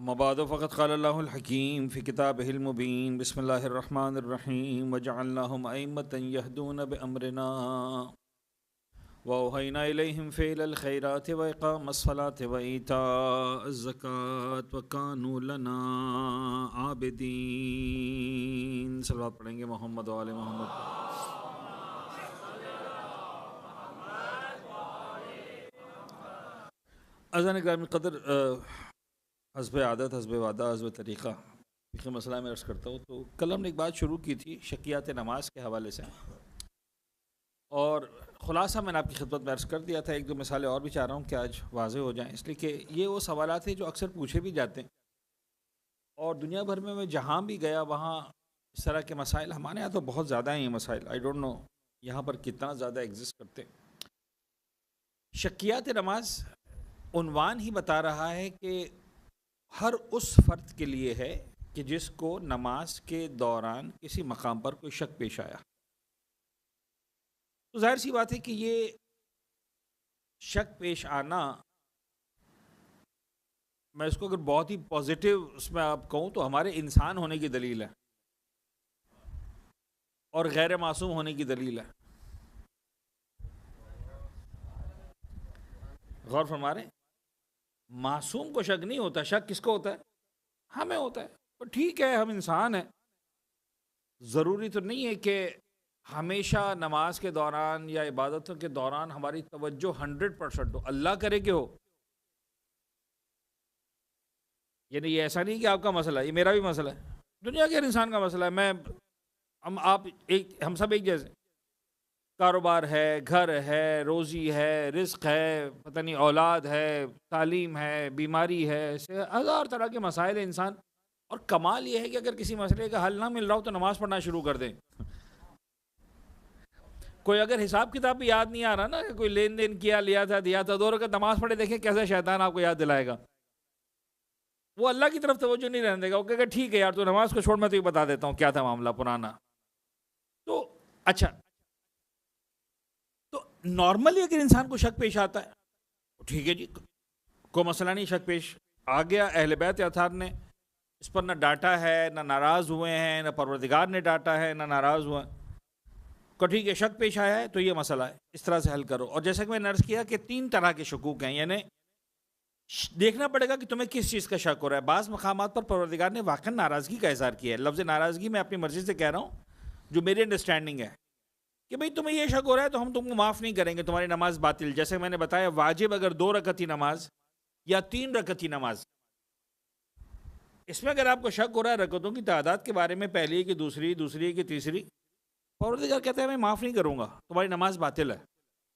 अम्मा फ़क़त क़ालल्लाहुल हकीम फ़ी किताबिहिल मुबीन बिस्मिल्लाहिर रहमानिर रहीम वजअलनाहुम अइम्मतन यहदून बिअम्रिना व औहयना इलैहिम फ़िअलल खैराति व इक़ामस सलाति व ईताअज़ ज़कात व कानू लना आबिदीन। सलवात पढ़ेंगे मोहम्मद व आले मोहम्मद। अज़ान ग्रामी क़दर हस्ब आदत हस्ब वादा हस्ब तरीक़ा फ़िक़्ह मसला में अर्ज़ करता हूँ। तो कल हमने एक बात शुरू की थी शकियात नमाज के हवाले से, और ख़ुलासा मैंने आपकी खिदमत में अर्ज़ कर दिया था। एक दो मिसालें और भी चाह रहा हूँ कि आज वाज़ेह हो जाएँ, इसलिए कि ये वो सवालात हैं जो अक्सर पूछे भी जाते हैं, और दुनिया भर में मैं जहाँ भी गया वहाँ इस तरह के मसाइल, हमारे यहाँ तो बहुत ज़्यादा हैं ये मसाइल, आई डोंट नो यहाँ पर कितना ज़्यादा एग्जिस्ट करते हैं। शकियात नमाज उन्वान ही बता रहा है कि हर उस फ़र्द के लिए है कि जिसको नमाज के दौरान किसी मकाम पर कोई शक पेश आया। तो जाहिर सी बात है कि ये शक पेश आना, मैं इसको अगर बहुत ही पॉजिटिव उसमें आप कहूँ तो हमारे इंसान होने की दलील है और गैर मासूम होने की दलील है। गौर फरमा रहे हैं, मासूम को शक नहीं होता, शक किसको होता है? हमें होता है। तो ठीक है, हम इंसान हैं, ज़रूरी तो नहीं है कि हमेशा नमाज के दौरान या इबादतों के दौरान हमारी तवज्जो 100% हो। अल्लाह करे कि हो, यानी ये ऐसा नहीं कि आपका मसला है, ये मेरा भी मसला है, दुनिया के हर इंसान का मसला है। हम सब एक जैसे, कारोबार है, घर है, रोज़ी है, रिज़्क है, पता नहीं औलाद है, तालीम है, बीमारी है, ऐसे हज़ार तरह के मसाइल है इंसान। और कमाल ये है कि अगर किसी मसले का हल ना मिल रहा हो तो नमाज़ पढ़ना शुरू कर दें। कोई अगर हिसाब किताब भी याद नहीं आ रहा ना, कोई लेन देन किया, लिया था, दिया था, 2 रकात नमाज़ पढ़े, देखें कैसे शैतान आपको याद दिलाएगा। वो अल्लाह की तरफ तवज्जो नहीं रहने देगा, वो कहेगा ठीक है यार, तो नमाज को छोड़, मैं तुझे बता देता हूँ क्या था मामला पुराना। तो अच्छा, तो नॉर्मली अगर इंसान को शक पेश आता है तो ठीक है जी, कोई मसला नहीं, शक पेश आ गया। अहले बैत अतार ने इस पर ना डांटा है, ना नाराज़ हुए हैं, ना परवरदिगार ने डांटा है, ना नाराज़ हुआ है। को ठीक है, शक पेश आया है तो ये मसला है, इस तरह से हल करो। और जैसा कि मैंने अर्ज़ किया कि 3 तरह के शकूक हैं, यानी देखना पड़ेगा कि तुम्हें किस चीज़ का शक हो रहा है। बाज़ मकामात पर परवरदिगार ने वाकई नाराज़गी का इज़हार किया है। लफ्ज़ नाराज़गी मैं अपनी मर्ज़ी से कह रहा हूँ, जो मेरी अंडरस्टैंडिंग है कि भाई तुम्हें ये शक हो रहा है तो हम तुमको माफ़ नहीं करेंगे, तुम्हारी नमाज बातिल। जैसे मैंने बताया, वाजिब अगर 2 रकअती नमाज या 3 रकअती नमाज, इसमें अगर आपको शक हो रहा है रकअतों की तादाद के बारे में, पहली की दूसरी, दूसरी की तीसरी, परवरदिगार कहते हैं मैं माफ़ नहीं करूँगा, तुम्हारी नमाज बातिल है।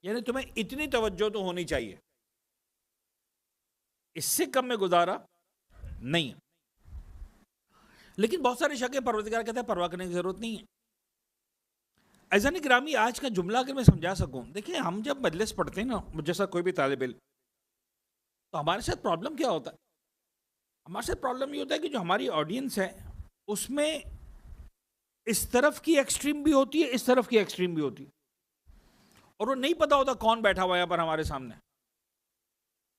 यानी तुम्हें इतनी तवज्जो तो होनी चाहिए, इससे कम में गुजारा नहीं। लेकिन बहुत सारे शक है, परवरदिगार कहते हैं परवाह करने की ज़रूरत नहीं है। अज़ान ग्रामी, आज का जुमला अगर मैं समझा सकूं, देखिए हम जब मजलिस पढ़ते हैं ना, जैसा कोई भी तालिब इल्म, तो हमारे साथ प्रॉब्लम क्या होता है? हमारे साथ प्रॉब्लम ये होता है कि जो हमारी ऑडियंस है उसमें इस तरफ की एक्सट्रीम भी होती है, इस तरफ की एक्सट्रीम भी होती है, और वो नहीं पता होता कौन बैठा हुआ है यहाँ पर हमारे सामने।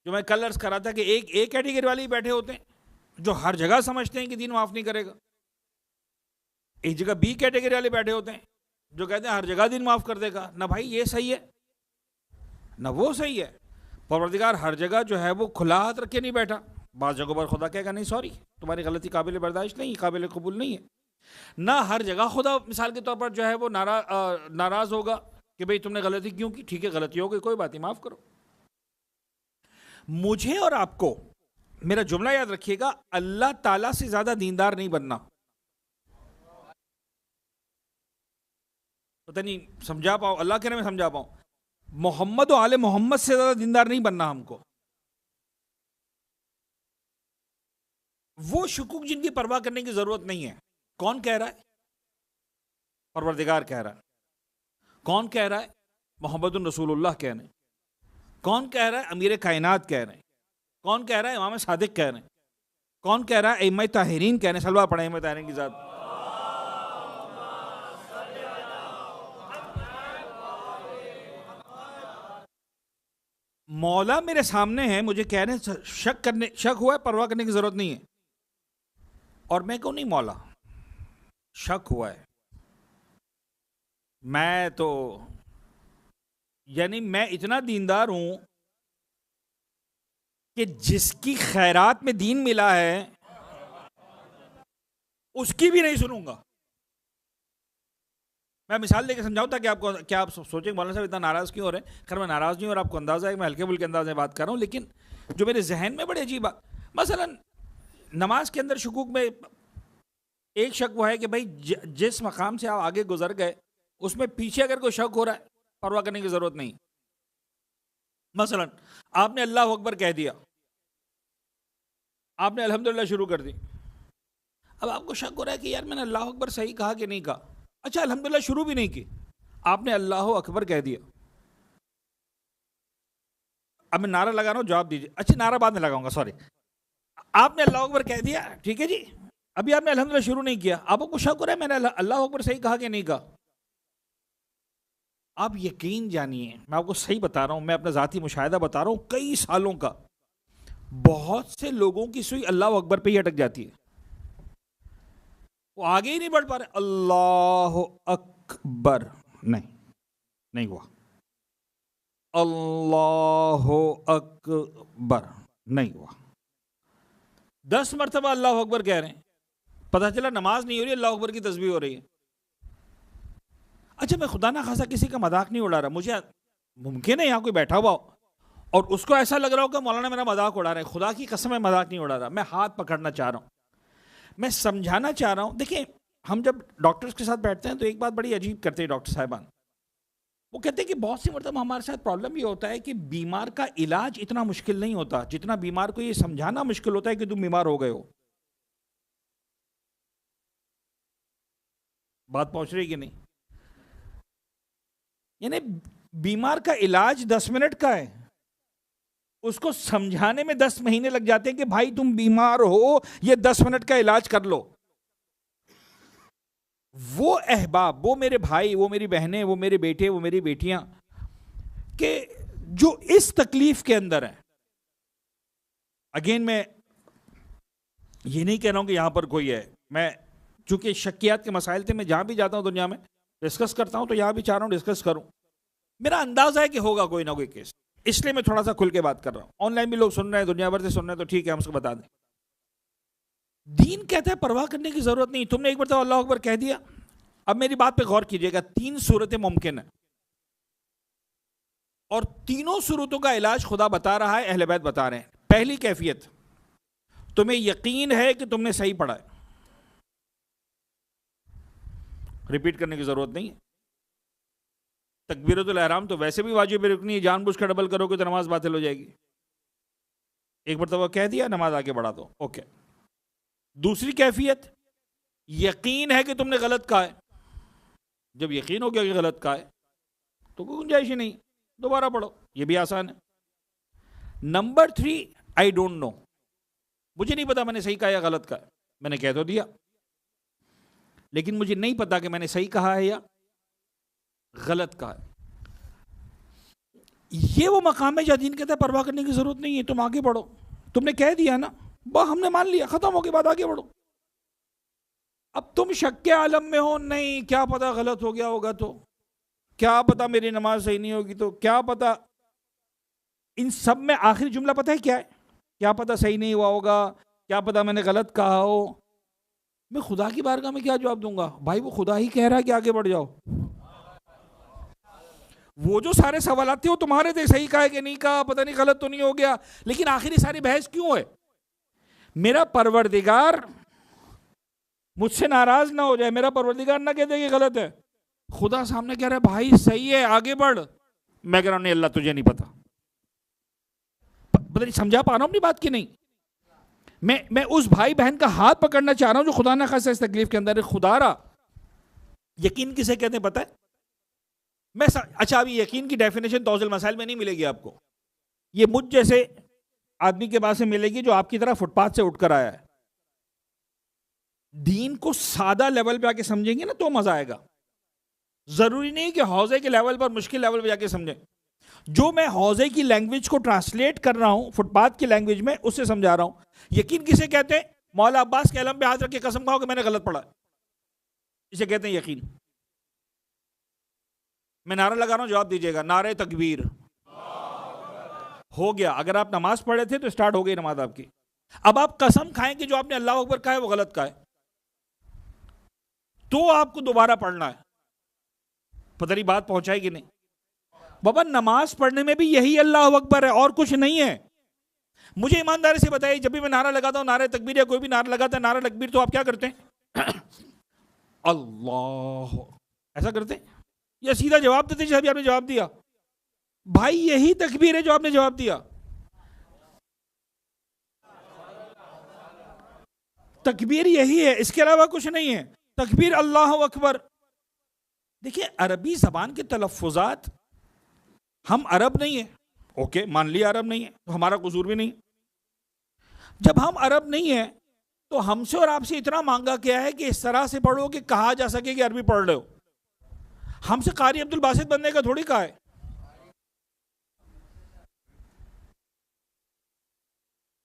जो मैं कल अर्ज़ कर रहा था कि एक कैटेगरी वाले ही बैठे होते हैं जो हर जगह समझते हैं कि दीन माफ़ नहीं करेगा, एक जगह बी कैटेगरी वाले बैठे होते हैं जो कहते हैं हर जगह दिन माफ़ कर देगा। ना भाई ये सही है ना वो सही है। परवरदिगार हर जगह जो है वो खुला हाथ रख के नहीं बैठा। बाज़ जगहों पर खुदा कहेगा नहीं सॉरी, तुम्हारी गलती काबिल बर्दाश्त नहीं, काबिल कबूल नहीं है। ना हर जगह खुदा मिसाल के तौर पर जो है वो नाराज़ होगा कि भाई तुमने गलती क्यों की, ठीक है गलती हो गई, कोई बात नहीं, माफ़ करो। मुझे और आपको मेरा जुमला याद रखिएगा, अल्लाह ताला से ज़्यादा दीनदार नहीं बनना। पता नहीं समझा पाओ, अल्लाह के मैं समझा पाऊं, मोहम्मद और आले मोहम्मद से ज़्यादा दीनदार नहीं बनना हमको। वो शुकूक जिनकी परवाह करने की ज़रूरत नहीं है। कौन कह रहा है? परवरदिगार कह रहा है। कौन कह रहा है? मोहम्मदुर रसूलुल्लाह कह रहे हैं। कौन कह रहा है? अमीर कायनात कह रहे हैं। कौन कह रहा है? इमाम सादिक कह रहे हैं। कौन कह रहा है? इमाम ताहिरीन कह रहे हैं। सलवा पढ़े इमाम ताहिरीन की ज़ात। मौला मेरे सामने है, मुझे कह रहे हैं शक हुआ है, परवाह करने की ज़रूरत नहीं है। और मैं कहूँ नहीं मौला शक हुआ है, मैं तो यानी मैं इतना दीनदार हूं कि जिसकी खैरात में दीन मिला है उसकी भी नहीं सुनूंगा। मैं मिसाल देके समझाऊं ताकि आपको क्या आप सोचेंगे मौलाना साहब इतना नाराज क्यों हो रहे हैं। खैर मैं नाराज नहीं, और आपको अंदाजा है कि मैं हल्के फुल्के अंदाज में बात कर रहा हूं, लेकिन जो मेरे जहन में बड़ी अजीब बात, मसलन नमाज के अंदर शुकूक में एक शक वो है कि भाई जिस मकाम से आप आगे गुजर गए उसमें पीछे अगर कोई शक हो रहा है परवाह करने की जरूरत नहीं। मसलन आपने अल्लाह अकबर कह दिया, आपने अल्हम्दुलिल्लाह शुरू कर दी, अब आपको शक हो रहा है कि यार मैंने अल्लाह अकबर सही कहा कि नहीं कहा। अच्छा अल्हम्दुलिल्लाह शुरू भी नहीं की, आपने अल्लाह अकबर कह दिया, अब मैं नारा लगा रहा हूं, जवाब दीजिए। अच्छा नारा बाद में लगाऊंगा, सॉरी। आपने अल्लाह अकबर कह दिया, ठीक है जी, अभी आपने अल्हम्दुलिल्लाह शुरू नहीं किया, आपको शक हो रहा है मैंने अल्लाह अकबर सही कहा कि नहीं कहा। आप यकीन जानिए, मैं आपको सही बता रहा हूं, मैं अपना जाती मुशाहिदा बता रहा हूं कई सालों का, बहुत से लोगों की सुई अल्लाह अकबर पे ही अटक जाती है, वो आगे ही नहीं बढ़ पा रहे। अल्लाह अकबर नहीं हुआ, अल्लाह अकबर नहीं हुआ, 10 मरतबा अल्लाह अकबर कह रहे हैं, पता चला नमाज नहीं हो रही, अल्लाह अकबर की तस्बीह हो रही है। अच्छा मैं खुदा ना खासा किसी का मजाक नहीं उड़ा रहा, मुझे मुमकिन है यहाँ कोई बैठा हुआ हो और उसको ऐसा लग रहा हो कि मौलाना मेरा मजाक उड़ा रहे हैं, खुदा की कसम मैं मजाक नहीं उड़ा रहा, मैं हाथ पकड़ना चाह रहा हूँ, मैं समझाना चाह रहा हूँ। देखिए हम जब डॉक्टर्स के साथ बैठते हैं तो एक बात बड़ी अजीब करते हैं डॉक्टर साहिबान, वो कहते हैं कि बहुत सी मतलब हमारे साथ प्रॉब्लम ये होता है कि बीमार का इलाज इतना मुश्किल नहीं होता जितना बीमार को ये समझाना मुश्किल होता है कि तुम बीमार हो गए हो। बात पहुंच रही कि नहीं? यानी बीमार का इलाज 10 मिनट का है, उसको समझाने में 10 महीने लग जाते हैं कि भाई तुम बीमार हो, ये 10 मिनट का इलाज कर लो। वो अहबाब, वो मेरे भाई, वो मेरी बहनें, वो मेरे बेटे, वो मेरी बेटियां के जो इस तकलीफ के अंदर है, अगेन मैं ये नहीं कह रहा हूं कि यहां पर कोई है, मैं चूंकि शक्कियात के मसाइल थे, मैं जहां भी जाता हूं दुनिया में डिस्कस करता हूं, तो यहां भी चाह रहा हूं डिस्कस करूं। मेरा अंदाजा है कि होगा कोई ना कोई केस, इसलिए मैं थोड़ा सा खुल के बात कर रहा हूं। ऑनलाइन भी लोग सुन रहे हैं, दुनिया भर से सुन रहे हैं, तो ठीक है हम उसको बता दें। दीन कहता है परवाह करने की जरूरत नहीं, तुमने एक बार तो अल्लाह अकबर कह दिया। अब मेरी बात पे गौर कीजिएगा, 3 सूरतें मुमकिन है और तीनों सूरतों का इलाज खुदा बता रहा है, अहले बैत बता रहे हैं। पहली कैफियत, तुम्हें यकीन है कि तुमने सही पढ़ा है, रिपीट करने की जरूरत नहीं है। तकबीरतुल एहराम तो वैसे भी वाजिब रुकनी है, जानबूझ कर डबल करोगे तो नमाज बातिल हो जाएगी। एक बार तो वो कह दिया, नमाज आगे बढ़ा दो, ओके। दूसरी कैफियत, यकीन है कि तुमने गलत कहा है, जब यकीन हो गया कि गलत कहा है तो कोई गुंजाइश ही नहीं, दोबारा पढ़ो, ये भी आसान है। नंबर 3, आई डोंट नो, मुझे नहीं पता मैंने सही कहा या गलत कहा, मैंने कह तो दिया लेकिन मुझे नहीं पता कि मैंने सही कहा है या गलत कहा है। ये वो मकाम है जहां दीन कहता है परवाह करने की जरूरत नहीं है, तुम आगे बढ़ो, तुमने कह दिया ना, हमने मान लिया, खत्म हो के बाद आगे बढ़ो। अब तुम शक के आलम में हो, नहीं क्या पता गलत हो गया होगा, तो क्या पता मेरी नमाज सही नहीं होगी, तो क्या पता। इन सब में आखिरी जुमला पता है क्या है? क्या पता सही नहीं हुआ होगा, क्या पता मैंने गलत कहा हो। मैं खुदा की बारगाह में क्या जवाब दूंगा? भाई वो खुदा ही कह रहा है कि आगे बढ़ जाओ। वो जो सारे सवाल थे वो तुम्हारे थे, सही कहा है कि नहीं कहा, पता नहीं गलत तो नहीं हो गया, लेकिन आखिरी सारी बहस क्यों है? मेरा परवरदिगार मुझसे नाराज ना हो जाए, मेरा परवरदिगार ना कह दे कि गलत है। खुदा सामने कह रहा है भाई सही है, आगे बढ़। मैं कह रहा हूं नहीं अल्लाह तुझे नहीं पता। पता नहीं समझा पा रहा हूं अपनी बात की नहीं? मैं उस भाई बहन का हाथ पकड़ना चाह रहा हूं जो खुदा ना खासा इस तकलीफ के अंदर है। खुदारा यकीन किसे कहते हैं पता है? अच्छा अभी यकीन की डेफिनेशन तौज़ुल मसाइल में नहीं मिलेगी आपको, ये मुझ जैसे आदमी के पास से मिलेगी जो आपकी तरह फुटपाथ से उठकर आया है। दीन को सादा लेवल पे आके समझेंगे ना तो मजा आएगा। जरूरी नहीं कि हौजे के लेवल पर, मुश्किल लेवल पे जाके समझें। जो मैं हौजे की लैंग्वेज को ट्रांसलेट कर रहा हूं फुटपाथ की लैंग्वेज में, उससे समझा रहा हूं। यकीन किसे कहते हैं? मौला अब्बास के अलम पे हाथ रख के कसम खाओ कि मैंने गलत पढ़ा। इसे कहते हैं यकीन। मैं नारा लगा रहा हूं, जवाब दीजिएगा। नारे तकबीर। हो गया। अगर आप नमाज पढ़े थे तो स्टार्ट हो गई नमाज आपकी। अब आप कसम खाएं कि जो आपने अल्लाह अकबर कहा है वो गलत कहा है, तो आपको दोबारा पढ़ना है। पता नहीं बात पहुंचाएगी नहीं। बाबा नमाज पढ़ने में भी यही अल्लाह अकबर है और कुछ नहीं है। मुझे ईमानदारी से बताइए, जब भी मैं नारा लगाता हूं, नारे तकबीर या कोई भी नारा लगाता है, नारा तकबीर, तो आप क्या करते हैं? अल्लाह ऐसा करते हैं या सीधा जवाब देते जैसे अभी आपने जवाब दिया? भाई यही तकबीर है जो आपने जवाब दिया। तकबीर यही है, इसके अलावा कुछ नहीं है। तकबीर अल्लाह अकबर। देखिए अरबी जबान के तलफ़ुज़ात, हम अरब नहीं है, ओके मान लिया अरब नहीं है, तो हमारा कसूर भी नहीं। जब हम अरब नहीं है तो हमसे और आपसे इतना मांगा गया है कि इस तरह से पढ़ो कि कहा जा सके कि अरबी पढ़ रहे हो। हमसे कारी अब्दुल बासित बनने का थोड़ी कहा है।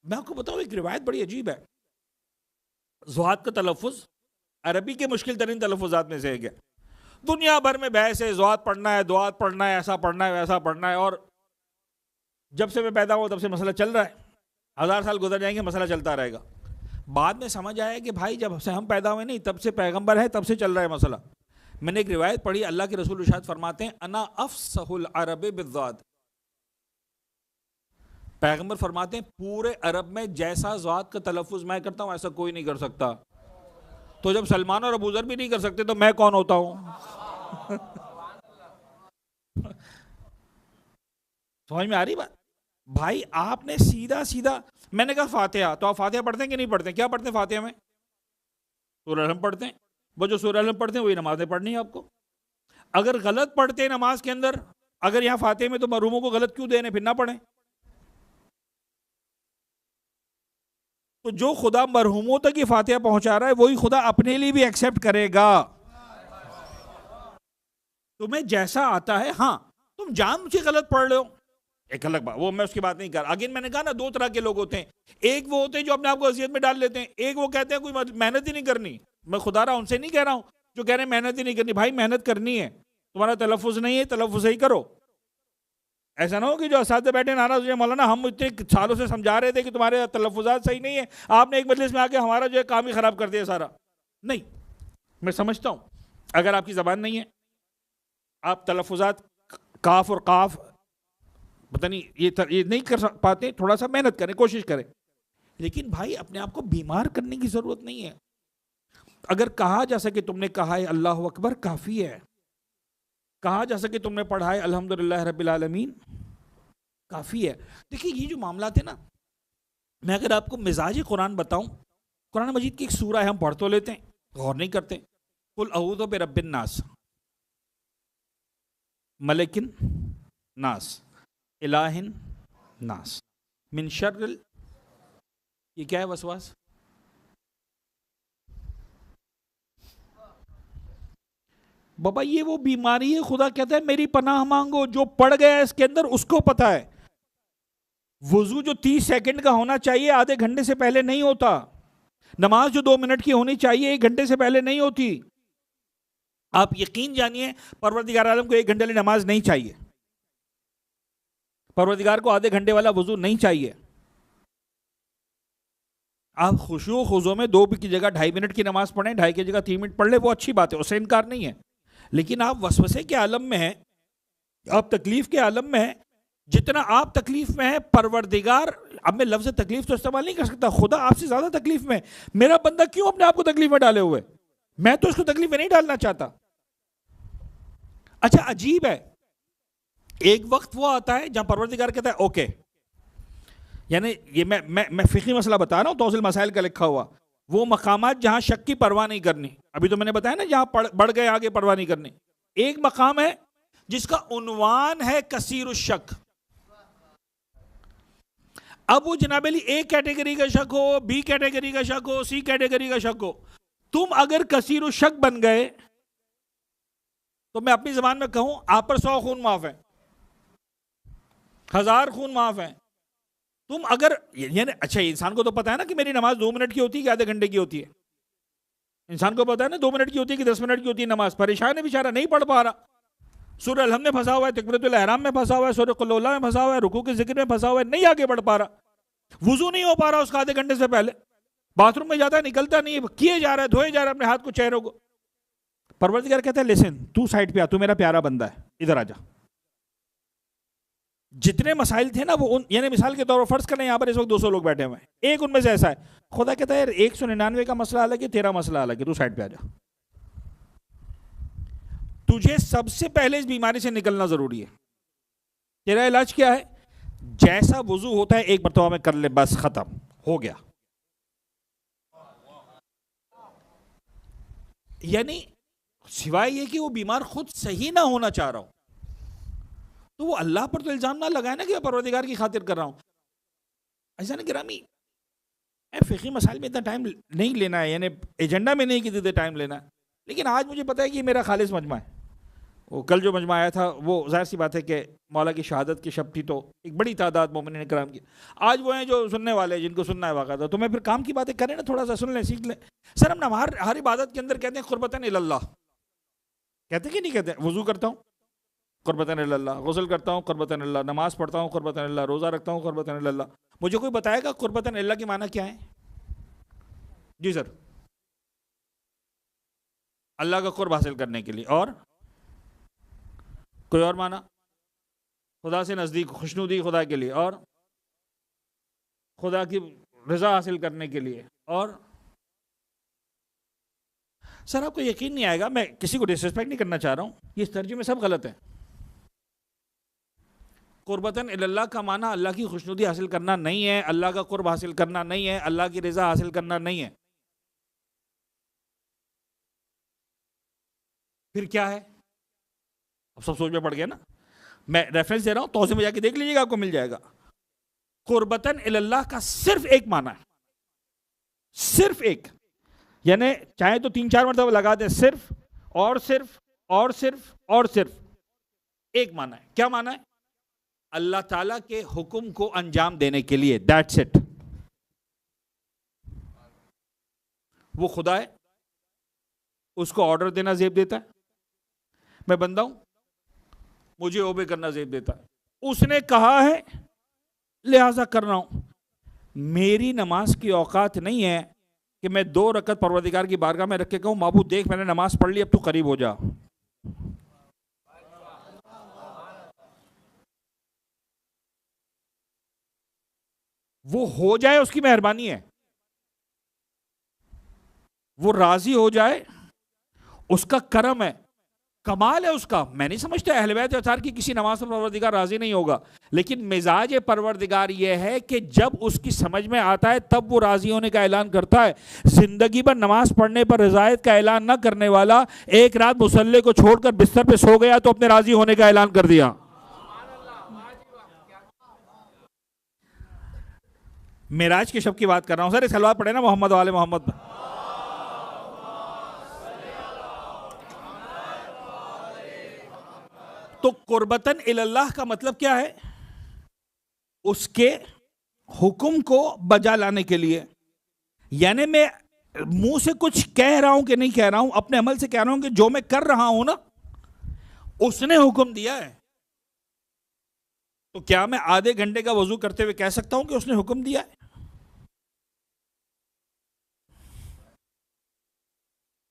मैं आपको बताऊं, एक रिवायत बड़ी अजीब है। ज़ुहाद का तलफ़ुज़ अरबी के मुश्किल तरीन तलफ़ुज़ात में से एक है। दुनिया भर में बहस है, ज़ुहाद पढ़ना है, दुआत पढ़ना है, ऐसा पढ़ना है, वैसा पढ़ना है, और जब से मैं पैदा हुआ तब से मसला चल रहा है। 1000 साल गुजर जाएंगे, मसला चलता रहेगा। बाद में समझ आया कि भाई जब से हम पैदा हुए नहीं, तब से पैगंबर है, तब से चल रहा है मसला। मैंने एक रिवायत पढ़ी, अल्लाह के रसूल इरशाद फरमाते हैं, अना अफ़सहुल अरब बिज़्ज़ाद। पैगंबर फरमाते हैं पूरे अरब में जैसा ज़ात का तलफ़ुज़ मैं करता हूं ऐसा कोई नहीं कर सकता। तो जब सलमान और अबू ज़र भी नहीं कर सकते तो मैं कौन होता हूं? समझ में आ रही बात? भाई आपने सीधा सीधा, मैंने कहा फातिहा, तो आप फातिहा पढ़ते हैं कि नहीं पढ़ते? क्या पढ़ते हैं फातिहा में? सूरह अल-हम्द पढ़ते हैं। वो जो सूरह अल-हम्द पढ़ते हैं वही नमाज़ें पढ़नी है आपको। अगर गलत पढ़ते हैं नमाज के अंदर, अगर यहाँ फातिहा में, तो महरूमों को गलत क्यों देने, फिर ना पढ़ें। तो जो खुदा मरहूमों तक ये फातिहा पहुंचा रहा है वही खुदा अपने लिए भी एक्सेप्ट करेगा। तुम्हें जैसा आता है, हाँ तुम जान के गलत पढ़ रहे हो, एक अलग बात, वो मैं उसकी बात नहीं कर रहा। अगेन मैंने कहा ना, दो तरह के लोग होते हैं। एक वो होते हैं जो अपने आप को अज़ियत में डाल लेते हैं, एक वो कहते हैं कोई मेहनत ही नहीं करनी। मैं खुदा रहा उनसे नहीं कह रहा हूं जो कह रहे हैं मेहनत ही नहीं करनी। भाई मेहनत करनी है, तुम्हारा तलफ़ुज़ नहीं है, तलफ़ुज़ ही करो। ऐसा ना हो कि जो असातिज़ा बैठे नाराज़ हो जाए, मौलाना हम इतने सालों से समझा रहे थे कि तुम्हारे तलफ़ुज़ात सही नहीं है, आपने एक मजलिस में आके हमारा जो है काम ही ख़राब कर दिया सारा। नहीं, मैं समझता हूँ अगर आपकी ज़बान नहीं है, आप तलफ़ुज़ात काफ और काफ पता नहीं ये नहीं कर पाते, थोड़ा सा मेहनत करें, कोशिश करें। लेकिन भाई अपने आप को बीमार करने की ज़रूरत नहीं है। अगर कहा जा सके तुमने कहा है अल्लाह अकबर, काफ़ी है। कहा जा सके तुमने पढ़ा है अल्हम्दुलिल्लाह रब्बिल आलमीन, काफ़ी है। देखिए ये जो मामला थे ना, मैं अगर आपको मिजाज कुरान बताऊं, कुरान मजीद की एक सूरा है, हम पढ़ तो लेते हैं, गौर नहीं करते। कुल अऊज़ु बिरब्बिन नास, मलिकिन नास, इलाहिन नास, मिन शर्रिल, ये क्या है? वसवास। बाबा ये वो बीमारी है, खुदा कहता है मेरी पनाह मांगो। जो पड़ गया इसके अंदर उसको पता है। वुजू जो 30 सेकंड का होना चाहिए आधे घंटे से पहले नहीं होता। नमाज जो 2 मिनट की होनी चाहिए 1 घंटे से पहले नहीं होती। आप यकीन जानिए परवरदिगार आलम को 1 घंटे वाली नमाज नहीं चाहिए, परवरदिगार को आधे घंटे वाला वुजू नहीं चाहिए। आप खुशू खुजो में 2 की जगह 2.5 मिनट की नमाज पढ़ें, 2.5 की जगह 3 मिनट पढ़ ले, वो अच्छी बात है, उससे इनकार नहीं है। लेकिन आप वसवसे के आलम में हैं, आप तकलीफ के आलम में हैं। जितना आप तकलीफ में हैं परवरदिगार, अब मैं लफ्ज़ तकलीफ तो इस्तेमाल नहीं कर सकता, खुदा आपसे ज्यादा तकलीफ में। मेरा बंदा क्यों अपने आप को तकलीफ में डाले हुए? मैं तो इसको तकलीफ में नहीं डालना चाहता। अच्छा अजीब है, एक वक्त वो आता है जहां परवरदिगार कहता है ओके, यानी ये मैं फिक़ी मसला बता रहा हूं, तौसील मसाइल का लिखा हुआ, वो मकामात जहां शक की परवाह नहीं करनी। अभी तो मैंने बताया ना जहां बढ़ गए आगे परवाह नहीं करनी। एक मकाम है जिसका उन्वान है कसीर शक। अब वो जनाबेली ए कैटेगरी का शक हो, बी कैटेगरी का शक हो, सी कैटेगरी का शक हो, तुम अगर कसीर शक बन गए तो मैं अपनी जबान में कहूं आप पर 100 खून माफ है, 1000 खून माफ है। तुम अगर यानी अच्छा, इंसान को तो पता है ना कि मेरी नमाज 2 मिनट की होती है कि आधे घंटे की होती है। इंसान को पता है ना 2 मिनट की होती है कि 10 मिनट की होती है नमाज। परेशान है बेचारा, नहीं पढ़ पा रहा, सूरह अलहम में फंसा हुआ है, तकबीरतुल एहराम में फंसा हुआ है, सूरह कुल अल्लाह में फंसा हुआ है, रुकू के जिक्र में फंसा हुआ है, नहीं आगे बढ़ पा रहा, वुजू नहीं हो पा रहा उसका आधे घंटे से पहले, बाथरूम में जाता है निकलता नहीं है, किए जा रहा है, धोए जा रहा है अपने हाथ को, चेहरों को। परवरदिगार कहता है लिसन, तू साइड पे आ, तू मेरा प्यारा बंदा है, इधर आ जा। जितने मसाइल थे ना वो यानी मिसाल के तौर पर फर्ज करें यहाँ पर इस वक्त 200 लोग बैठे हुए हैं, एक उनमें से ऐसा है, खुदा कहता है 199 का मसला अलग है, तेरा मसला अलग है, तू साइड पे आ जा। तुझे सबसे पहले इस बीमारी से निकलना जरूरी है। तेरा इलाज क्या है? जैसा वुजू होता है एक मरतबा में कर ले, बस खत्म हो गया। यानी सिवाय ये कि वो बीमार खुद सही ना होना चाह रहा हो, तो वो अल्लाह पर तो इल्जाम ना लगाए ना कि मैं परवरदिगार की खातिर कर रहा हूं। ऐसा ना गिरामी, फ़िक़ी मसाइल में इतना टाइम नहीं लेना है, यानी एजेंडा में नहीं कि टाइम लेना है, लेकिन आज मुझे पता है कि मेरा खालिस मजमा है। वो कल जो मजमा आया था वो ज़ाहिर सी बात है कि मौला की शहादत की शब थी, तो एक बड़ी तादाद मोमिनीन कराम की। आज वो हैं जो सुनने वाले, जिनको सुनना है वाक़ा था, तो मैं फिर काम की बातें करें ना, थोड़ा सा सुन लें, सीख लें। सर हम हर इबादत के अंदर कहते हैं क़ुर्बतन इलल्लाह, कहते कि नहीं कहते? वज़ू करता हूँ क़ुर्बतन इलल्लाह, गुस्ल करता हूँ क़ुर्बतन इलल्लाह, नमाज़ पढ़ता हूँ क़ुर्बतन इलल्लाह, रोज़ा रखता हूँ क़ुर्बतन इलल्लाह। मुझे कोई बताएगा क़ुर्बतन इलल्लाह की माना क्या है? जी सर, अल्लाह का क़ुर्ब हासिल करने के लिए। और कोई और माना? खुदा से नज़दीक, खुशनुदी खुदा के लिए, और खुदा की रज़ा हासिल करने के लिए। और सर आपको यकीन नहीं आएगा, मैं किसी को डिसरिस्पेक्ट नहीं करना चाह रहा हूँ, ये तर्जुमे सब गलत हैं। क़ुर्बतन इलल्लाह का माना अल्लाह की खुशनुदी हासिल करना नहीं है, अल्लाह का क़ुर्ब हासिल करना नहीं है, अल्लाह की रज़ा हासिल करना नहीं है। फिर क्या है? अब सब सोच में पड़ गया ना। मैं रेफरेंस दे रहा हूं, तौज़े में जाके देख लीजिएगा, आपको मिल जाएगा। क़ुर्बतन इलल्लाह का सिर्फ एक माना है, सिर्फ एक, यानी चाहे तो 3-4 मरतबा लगा दें, सिर्फ और सिर्फ और सिर्फ और सिर्फ एक माना है। क्या माना है? अल्लाह ताला के हुक्म को अंजाम देने के लिए, दैट्स इट। वो खुदा है, उसको ऑर्डर देना ज़ेब देता है, मैं बंदा हूं, मुझे ओबे करना ज़ेब देता है। उसने कहा है लिहाजा कर रहा हूं। मेरी नमाज की औकात नहीं है कि मैं 2 रकत परवरदिगार की बारगाह में रख के कहूं माबूद देख मैंने नमाज पढ़ ली, अब तू करीब हो जा। वो हो जाए उसकी मेहरबानी है, वो राजी हो जाए उसका करम है, कमाल है उसका। मैं नहीं समझता अहले बैत अतार की किसी नमाज पर परवरदिगार राजी नहीं होगा, लेकिन मिजाज परवरदिगार यह है कि जब उसकी समझ में आता है तब वो राजी होने का ऐलान करता है। जिंदगी भर नमाज पढ़ने पर रजायत का ऐलान न करने वाला एक रात मुसल्ले को छोड़कर बिस्तर पे सो गया तो अपने राजी होने का ऐलान कर दिया। मेराज के शब की बात कर रहा हूं सर, सलवात पढ़े ना मोहम्मद वाले मोहम्मद। तो कुर्बतन इलल्लाह का मतलब क्या है? उसके हुक्म को बजा लाने के लिए। यानी मैं मुंह से कुछ कह रहा हूं कि नहीं कह रहा हूं, अपने अमल से कह रहा हूं कि जो मैं कर रहा हूं ना उसने हुक्म दिया है। तो क्या मैं आधे घंटे का वजू करते हुए कह सकता हूं कि उसने हुक्म दिया है?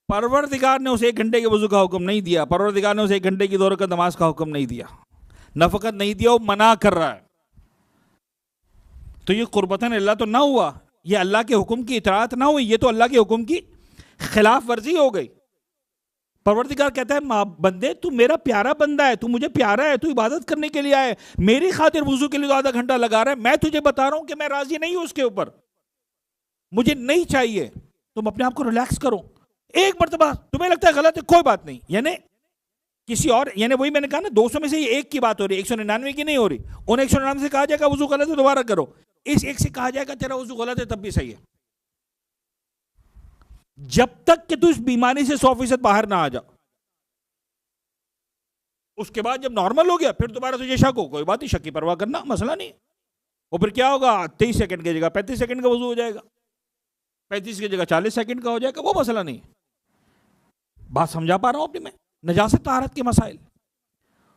परवरदिगार ने उस 1 घंटे के वजू का हुक्म नहीं दिया, परवरदिगार ने उस 1 घंटे की 2 रकात नमाज का हुक्म नहीं दिया, न फकत नहीं दिया, वो मना कर रहा है। तो ये कुर्बतन अल्लाह तो ना हुआ, ये अल्लाह के हुक्म की इताअत ना हुई, ये तो अल्लाह के हुक्म की खिलाफ वर्जी हो गई। परवरदिगार कहता है मां बंदे तू मेरा प्यारा बंदा है, तू मुझे प्यारा है, तू इबादत करने के लिए आए, मेरी खातिर वजू के लिए तो आधा घंटा लगा रहा है, मैं तुझे बता रहा हूं कि मैं राजी नहीं हूं उसके ऊपर, मुझे नहीं चाहिए, तुम अपने आप को रिलैक्स करो। एक मरतबा तुम्हें लगता है गलत है, कोई बात नहीं, यानी किसी और, यानी वही मैंने कहा ना 200 में से ये एक की बात हो रही है, 199 की नहीं हो रही। उन 199 से कहा जाएगा वजू गलत है दोबारा करो, इस एक से कहा जाएगा तेरा वजू गलत है तब भी सही है। जब तक कि तू इस बीमारी से 100% बाहर ना आ जा, उसके बाद जब नॉर्मल हो गया फिर दोबारा तुझे शक हो, कोई बात नहीं, शक की परवाह करना, मसला नहीं। और फिर क्या होगा, 23 सेकंड की जगह 35 सेकंड का वजू हो जाएगा, 35 की जगह 40 सेकंड का हो जाएगा, वो मसला नहीं है। बात समझा पा रहा हूं अपनी मैं? नजासत ताहरत के मसाइल,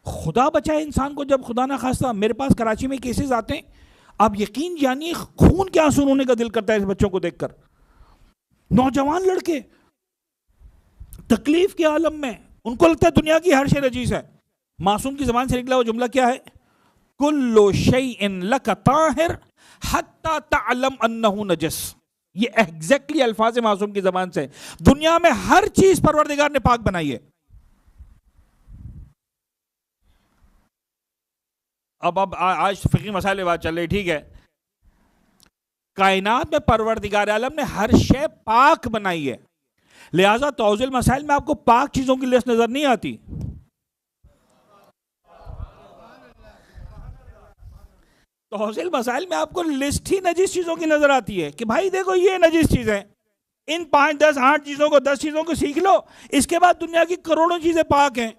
खुदा बचाए इंसान को, जब खुदा ना खास्ता मेरे पास कराची में केसेस आते हैं, आप यकीन जानिए खून के आंसू रोने का दिल करता है इस बच्चों को देखकर। नौजवान लड़के तकलीफ के आलम में, उनको लगता है दुनिया की हर शय नजीस है। मासूम की जबान से निकला वो जुमला क्या है, कुल्लु शैइन लक ताहिर हत्ता तअलम अन्नहु नजस। ये एग्जैक्टली अल्फाज मासूम की जबान से, दुनिया में हर चीज परवरदिगार ने पाक बनाई है। अब आज फिक्री मसाले बात चल रही, ठीक है। कायनात में परवरदिगार आलम ने हर शय पाक बनाई है, लिहाजा तौज़ील मसाइल में आपको पाक चीजों की लिस्ट नजर नहीं आती। तौज़ील मसाइल में आपको लिस्ट ही नजीस चीजों की नजर आती है कि भाई देखो ये नजीस चीज है, इन 5 10 8 चीजों को 10 चीजों को सीख लो, इसके बाद दुनिया की करोड़ों चीजें पाक हैं।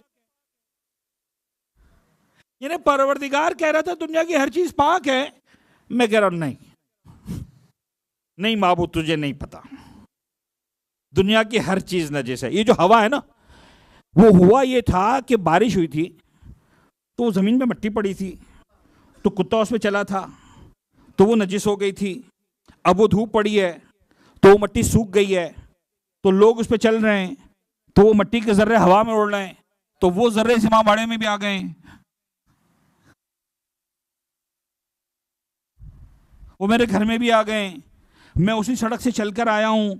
यानी परवरदिगार कह रहा था दुनिया की हर चीज पाक है, मैं कह रहा हूं नहीं नहीं माबूद, तुझे नहीं पता, दुनिया की हर चीज नजिस है। ये जो हवा है ना, वो हुआ ये था कि बारिश हुई थी तो जमीन पे मिट्टी पड़ी थी, तो कुत्ता उसमें चला था तो वो नजिस हो गई थी। अब वो धूप पड़ी है तो वो मिट्टी सूख गई है, तो लोग उस पर चल रहे हैं तो वो मिट्टी के जर्रे हवा में उड़ रहे हैं, तो वो जर्रे सिमा बाड़े में भी आ गए, वो मेरे घर में भी आ गए। मैं उसी सड़क से चलकर आया हूं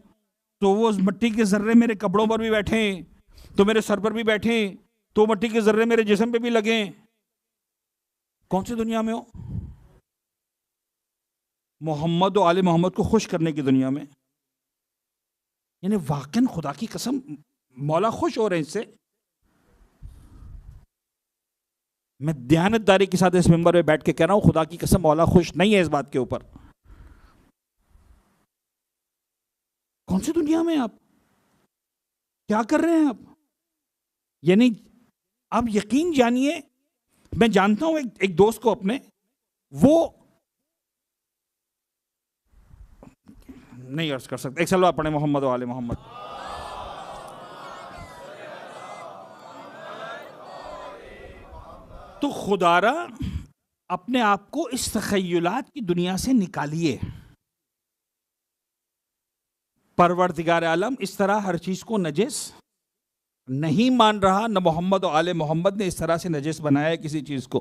तो वो मिट्टी के जर्रे मेरे कपड़ों पर भी बैठे, तो मेरे सर पर भी बैठे, तो मिट्टी के जर्रे मेरे जिस्म पे भी लगे। कौन सी दुनिया में हो? मोहम्मद और आले मोहम्मद को खुश करने की दुनिया में। यानी वाकई खुदा की कसम मौला खुश हो रहे हैं इससे। मैं दयानतदारी के साथ इस मेंबर में बैठ के कह रहा हूं, खुदा की कसम मौला खुश नहीं है इस बात के ऊपर। कौन सी दुनिया में आप क्या कर रहे हैं आप? यानी आप यकीन जानिए, मैं जानता हूं एक दोस्त को अपने, वो नहीं अर्ज कर सकते, एक सलवा पढ़े मोहम्मद वाले मोहम्मद। तो खुदारा अपने आप को इस तखय्युलात की दुनिया से निकालिए। परवरदिगार आलम इस तरह हर चीज को नजिस नहीं मान रहा, न मोहम्मद और आले मोहम्मद ने इस तरह से नजिस बनाया है किसी चीज को।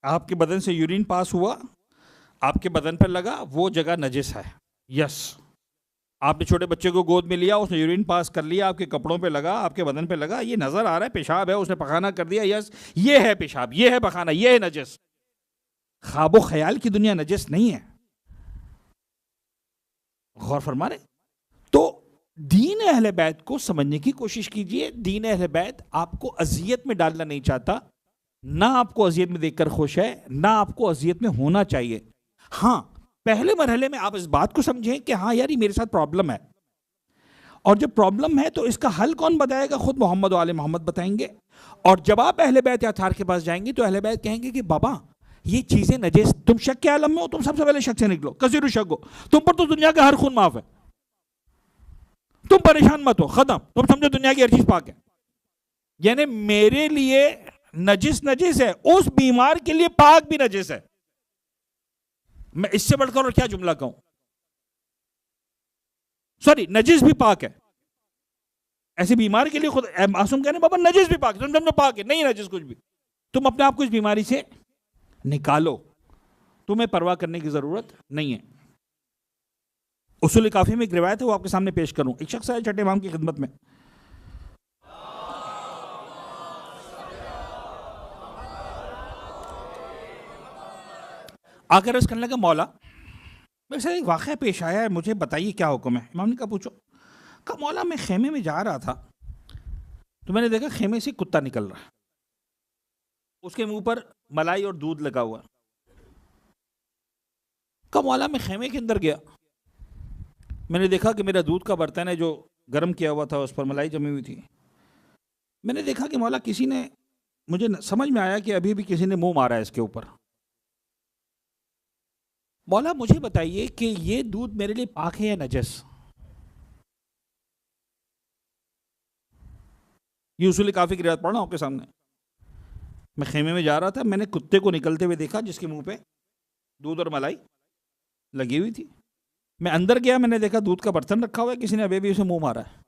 आपके बदन से यूरिन पास हुआ, आपके बदन पर लगा, वो जगह नजिस है। यस, आपने छोटे बच्चे को गोद में लिया, उसने यूरिन पास कर लिया, आपके कपड़ों पे लगा, आपके बदन पे लगा, ये नजर आ रहा है पेशाब है, उसने पखाना कर दिया, यस ये है पेशाब, ये है पखाना, ये है नजिस। ख्वाबो ख्याल की दुनिया नजिस नहीं है, गौर फरमा रहे। तो दीन अहले बैत को समझने की कोशिश कीजिए। दीन अहले बैत आपको अजियत में डालना नहीं चाहता, ना आपको अजियत में देखकर खुश है, ना आपको अजियत में होना चाहिए। हाँ, पहले मरहले में आप इस बात को समझें कि हाँ यार ये मेरे साथ प्रॉब्लम है, और जब प्रॉब्लम है तो इसका हल कौन बताएगा? खुद मोहम्मद वाले मोहम्मद बताएंगे। और जब आप अहले बैत अतार के पास जाएंगे तो अहले बैत कहेंगे कि बाबा ये चीजें नजिस, तुम शक के आलम में हो, तुम सबसे पहले शक से निकलो, कसीरु शक हो, तुम पर तो दुनिया का हर खून माफ है, तुम परेशान मत हो, खत्म, तुम समझो दुनिया की हर चीज पाक है। यानी मेरे लिए नजिस नजिस है, उस बीमार के लिए पाक भी नजिस है। मैं इससे बढ़कर और क्या जुमला कहूं? सॉरी, नजिस भी पाक है। ऐसे बीमार के लिए खुद मासूम कहने बाबा नजिस भी पाक है, तुम समझो पाक है, नहीं नजिस कुछ भी। तुम अपने आप को इस बीमारी से निकालो, तुम्हें परवाह करने की जरूरत नहीं है। उसूल काफी में एक रिवायत है, वो आपके सामने पेश करूं। एक शख्स आया छठे इमाम की खिदमत में, आकर अर्ज करने लगा, मौला मेरे साथ एक वाक़या पेश आया है, मुझे बताइए क्या हुक्म है। इमाम ने कहा पूछो। कहा मौला मैं खेमे में जा रहा था तो मैंने देखा खेमे से कुत्ता निकल रहा है, उसके मुंह पर मलाई और दूध लगा हुआ। कहा मौला मैं खेमे के अंदर गया, मैंने देखा कि मेरा दूध का बर्तन है जो गर्म किया हुआ था, उस पर मलाई जमी हुई थी। मैंने देखा कि मौला किसी ने, मुझे समझ में आया कि अभी भी किसी ने मुंह मारा है इसके ऊपर। मौला मुझे बताइए कि ये दूध मेरे लिए पाक है या नजस? यूसुली काफी की रिवायत पढ़ रहा हूं आपके सामने। मैं खेमे में जा रहा था, मैंने कुत्ते को निकलते हुए देखा जिसके मुंह पे दूध और मलाई लगी हुई थी। मैं अंदर गया, मैंने देखा दूध का बर्तन रखा हुआ है, किसी ने अभी भी उसे मुंह मारा है।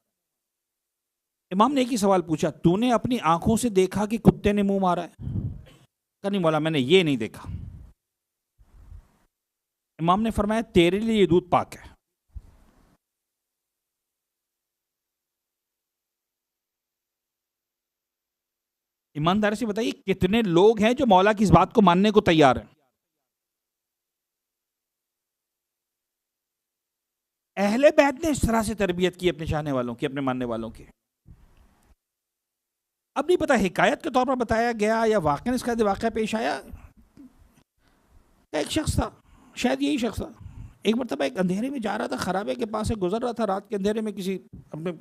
इमाम ने एक ही सवाल पूछा, तूने अपनी आंखों से देखा कि कुत्ते ने मुंह मारा है? कहा नहीं मौला, मैंने ये नहीं देखा। इमाम ने फरमाया, तेरे लिए ये दूध पाक है। ईमानदारी से बताइए कितने लोग हैं जो मौला की इस बात को मानने को तैयार हैं? अहले बैत ने इस तरह से तरबियत की अपने चाहने वालों की, अपने मानने वालों की। अब नहीं पता हिकायत के तौर पर बताया गया या वाकई इसका वाकया पेश आया। एक शख्स था, शायद यही शख्स था, एक मरतबा एक अंधेरे में जा रहा था, खराबे के पास से गुजर रहा था, रात के अंधेरे में किसी अपने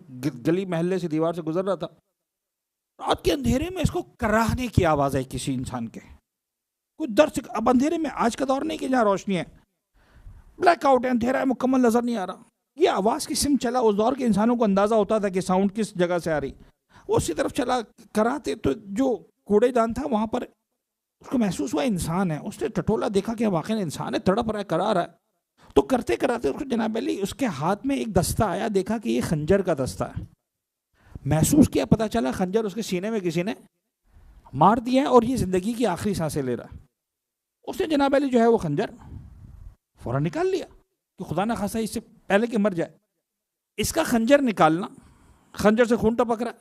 गली महल्ले से दीवार से गुजर रहा था। रात के अंधेरे में इसको कराहने की आवाज़ आई किसी इंसान के, कुछ दर से। अब अंधेरे में, आज का दौर नहीं कि जहाँ रोशनी है, ब्लैकआउट है, अंधेरा है, मुकम्मल नजर नहीं आ रहा। ये आवाज़ की सिम चला। उस दौर के इंसानों को अंदाज़ा होता था कि साउंड किस जगह से आ रही। वो उसी तरफ चला कराते, तो जो कूड़ेदान था वहाँ पर उसको महसूस हुआ इंसान है। उसने टटोला, देखा कि वाकई इंसान है, तड़प रहा है, करा रहा है। तो करते कराते उसको जनाब अली उसके हाथ में एक दस्ता आया, देखा कि ये खंजर का दस्ता है। महसूस किया, पता चला खंजर उसके सीने में किसी ने मार दिया है और ये जिंदगी की आखिरी सांसें ले रहा है। उसने जनाब अली जो है वो खंजर फौरन निकाल लिया कि खुदा ना खासा इससे पहले कि मर जाए। इसका खंजर निकालना, खंजर से खून टपक रहा है,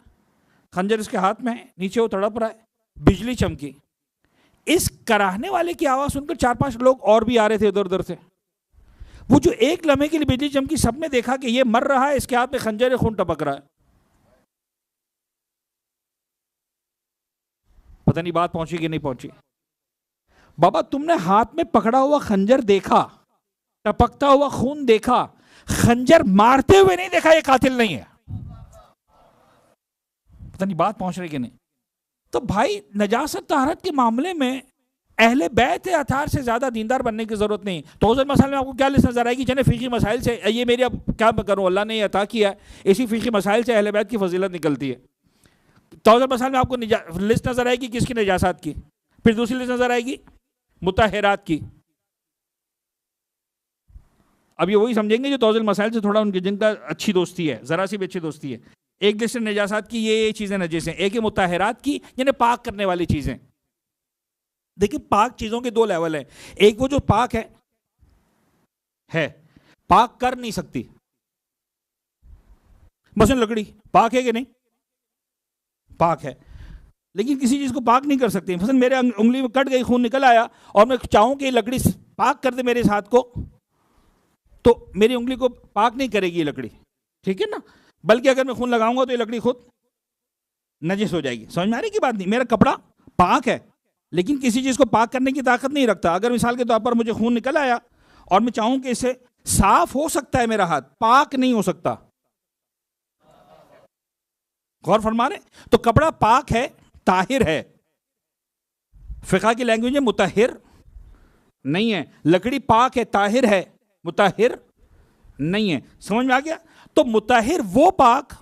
खंजर इसके हाथ में है, नीचे वो तड़प रहा है, बिजली चमकी। इस कराहने वाले की आवाज सुनकर 4-5 लोग और भी आ रहे थे इधर उधर से। वो जो एक लम्हे के लिए बिजली चमकी, सबने देखा कि ये मर रहा है, इसके हाथ में खंजर है, खून टपक रहा है। पता नहीं बात पहुंची कि नहीं पहुंची। बाबा तुमने हाथ में पकड़ा हुआ खंजर देखा, टपकता हुआ खून देखा, खंजर मारते हुए नहीं देखा, ये कातिल नहीं है। पता नहीं बात पहुंच रही कि नहीं। तो भाई नजासत तहरत के मामले में अहले बैत अतार से ज्यादा दीनदार बनने की जरूरत नहीं। तौहीद मसाइल में आपको क्या लिस्ट नजर आएगी? जने फ़िक़ी मसाइल से, ये मेरी अब क्या करूं, अल्लाह ने अता किया है, इसी फ़िक़ी मसाइल से अहले बैत की फजीलत निकलती है। तौहीद मसाइल में आपको लिस्ट नजर आएगी किसकी? नजासात की। फिर दूसरी लिस्ट नजर आएगी मुताहिरात की। अब ये वही समझेंगे जो तौहीद मसाइल से थोड़ा उनकी, जिनका अच्छी दोस्ती है, जरा सी भी अच्छी दोस्ती है। एक लिस्ट नजासात की, ये चीजें नजीस हैं। एक है मुताहिरात की, यानी पाक करने वाली चीजें। देखिए पाक चीजों के 2 लेवल हैं। एक वो जो पाक है पाक कर नहीं सकती, मसलन लकड़ी पाक है कि नहीं? पाक है, लेकिन किसी चीज को पाक नहीं कर सकती। मसलन मेरे उंगली में कट गई, खून निकल आया और मैं चाहूं कि लकड़ी पाक कर दे मेरे इस हाथ को, तो मेरी उंगली को पाक नहीं करेगी ये लकड़ी, ठीक है ना? बल्कि अगर मैं खून लगाऊंगा तो ये लकड़ी खुद नजिस हो जाएगी। समझ में आ रही की बात नहीं? मेरा कपड़ा पाक है लेकिन किसी चीज को पाक करने की ताकत नहीं रखता। अगर मिसाल के तौर पर मुझे खून निकल आया और मैं चाहूं कि इसे साफ हो सकता है मेरा हाथ, पाक नहीं हो सकता। गौर फरमा रहे? तो कपड़ा पाक है, ताहिर है, फिक़ा की लैंग्वेज में मुताहिर नहीं है। लकड़ी पाक है, ताहिर है, मुताहिर नहीं है। समझ में आ गया? तो मुताहिर वो पाक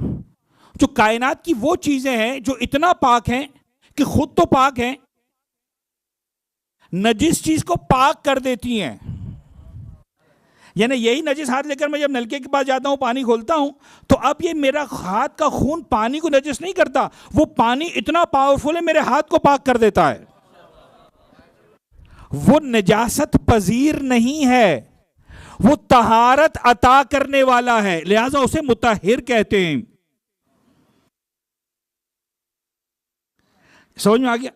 जो कायनात की वो चीजें हैं जो इतना पाक हैं कि खुद तो पाक हैं, नजिस चीज को पाक कर देती हैं। यानी यही नजिस हाथ लेकर मैं जब नलके के पास जाता हूं, पानी खोलता हूं, तो अब ये मेरा हाथ का खून पानी को नजिस नहीं करता, वो पानी इतना पावरफुल है मेरे हाथ को पाक कर देता है। वो नजासत पजीर नहीं है, वो तहारत अता करने वाला है, लिहाजा उसे मुताहिर कहते हैं। समझ में आ गया?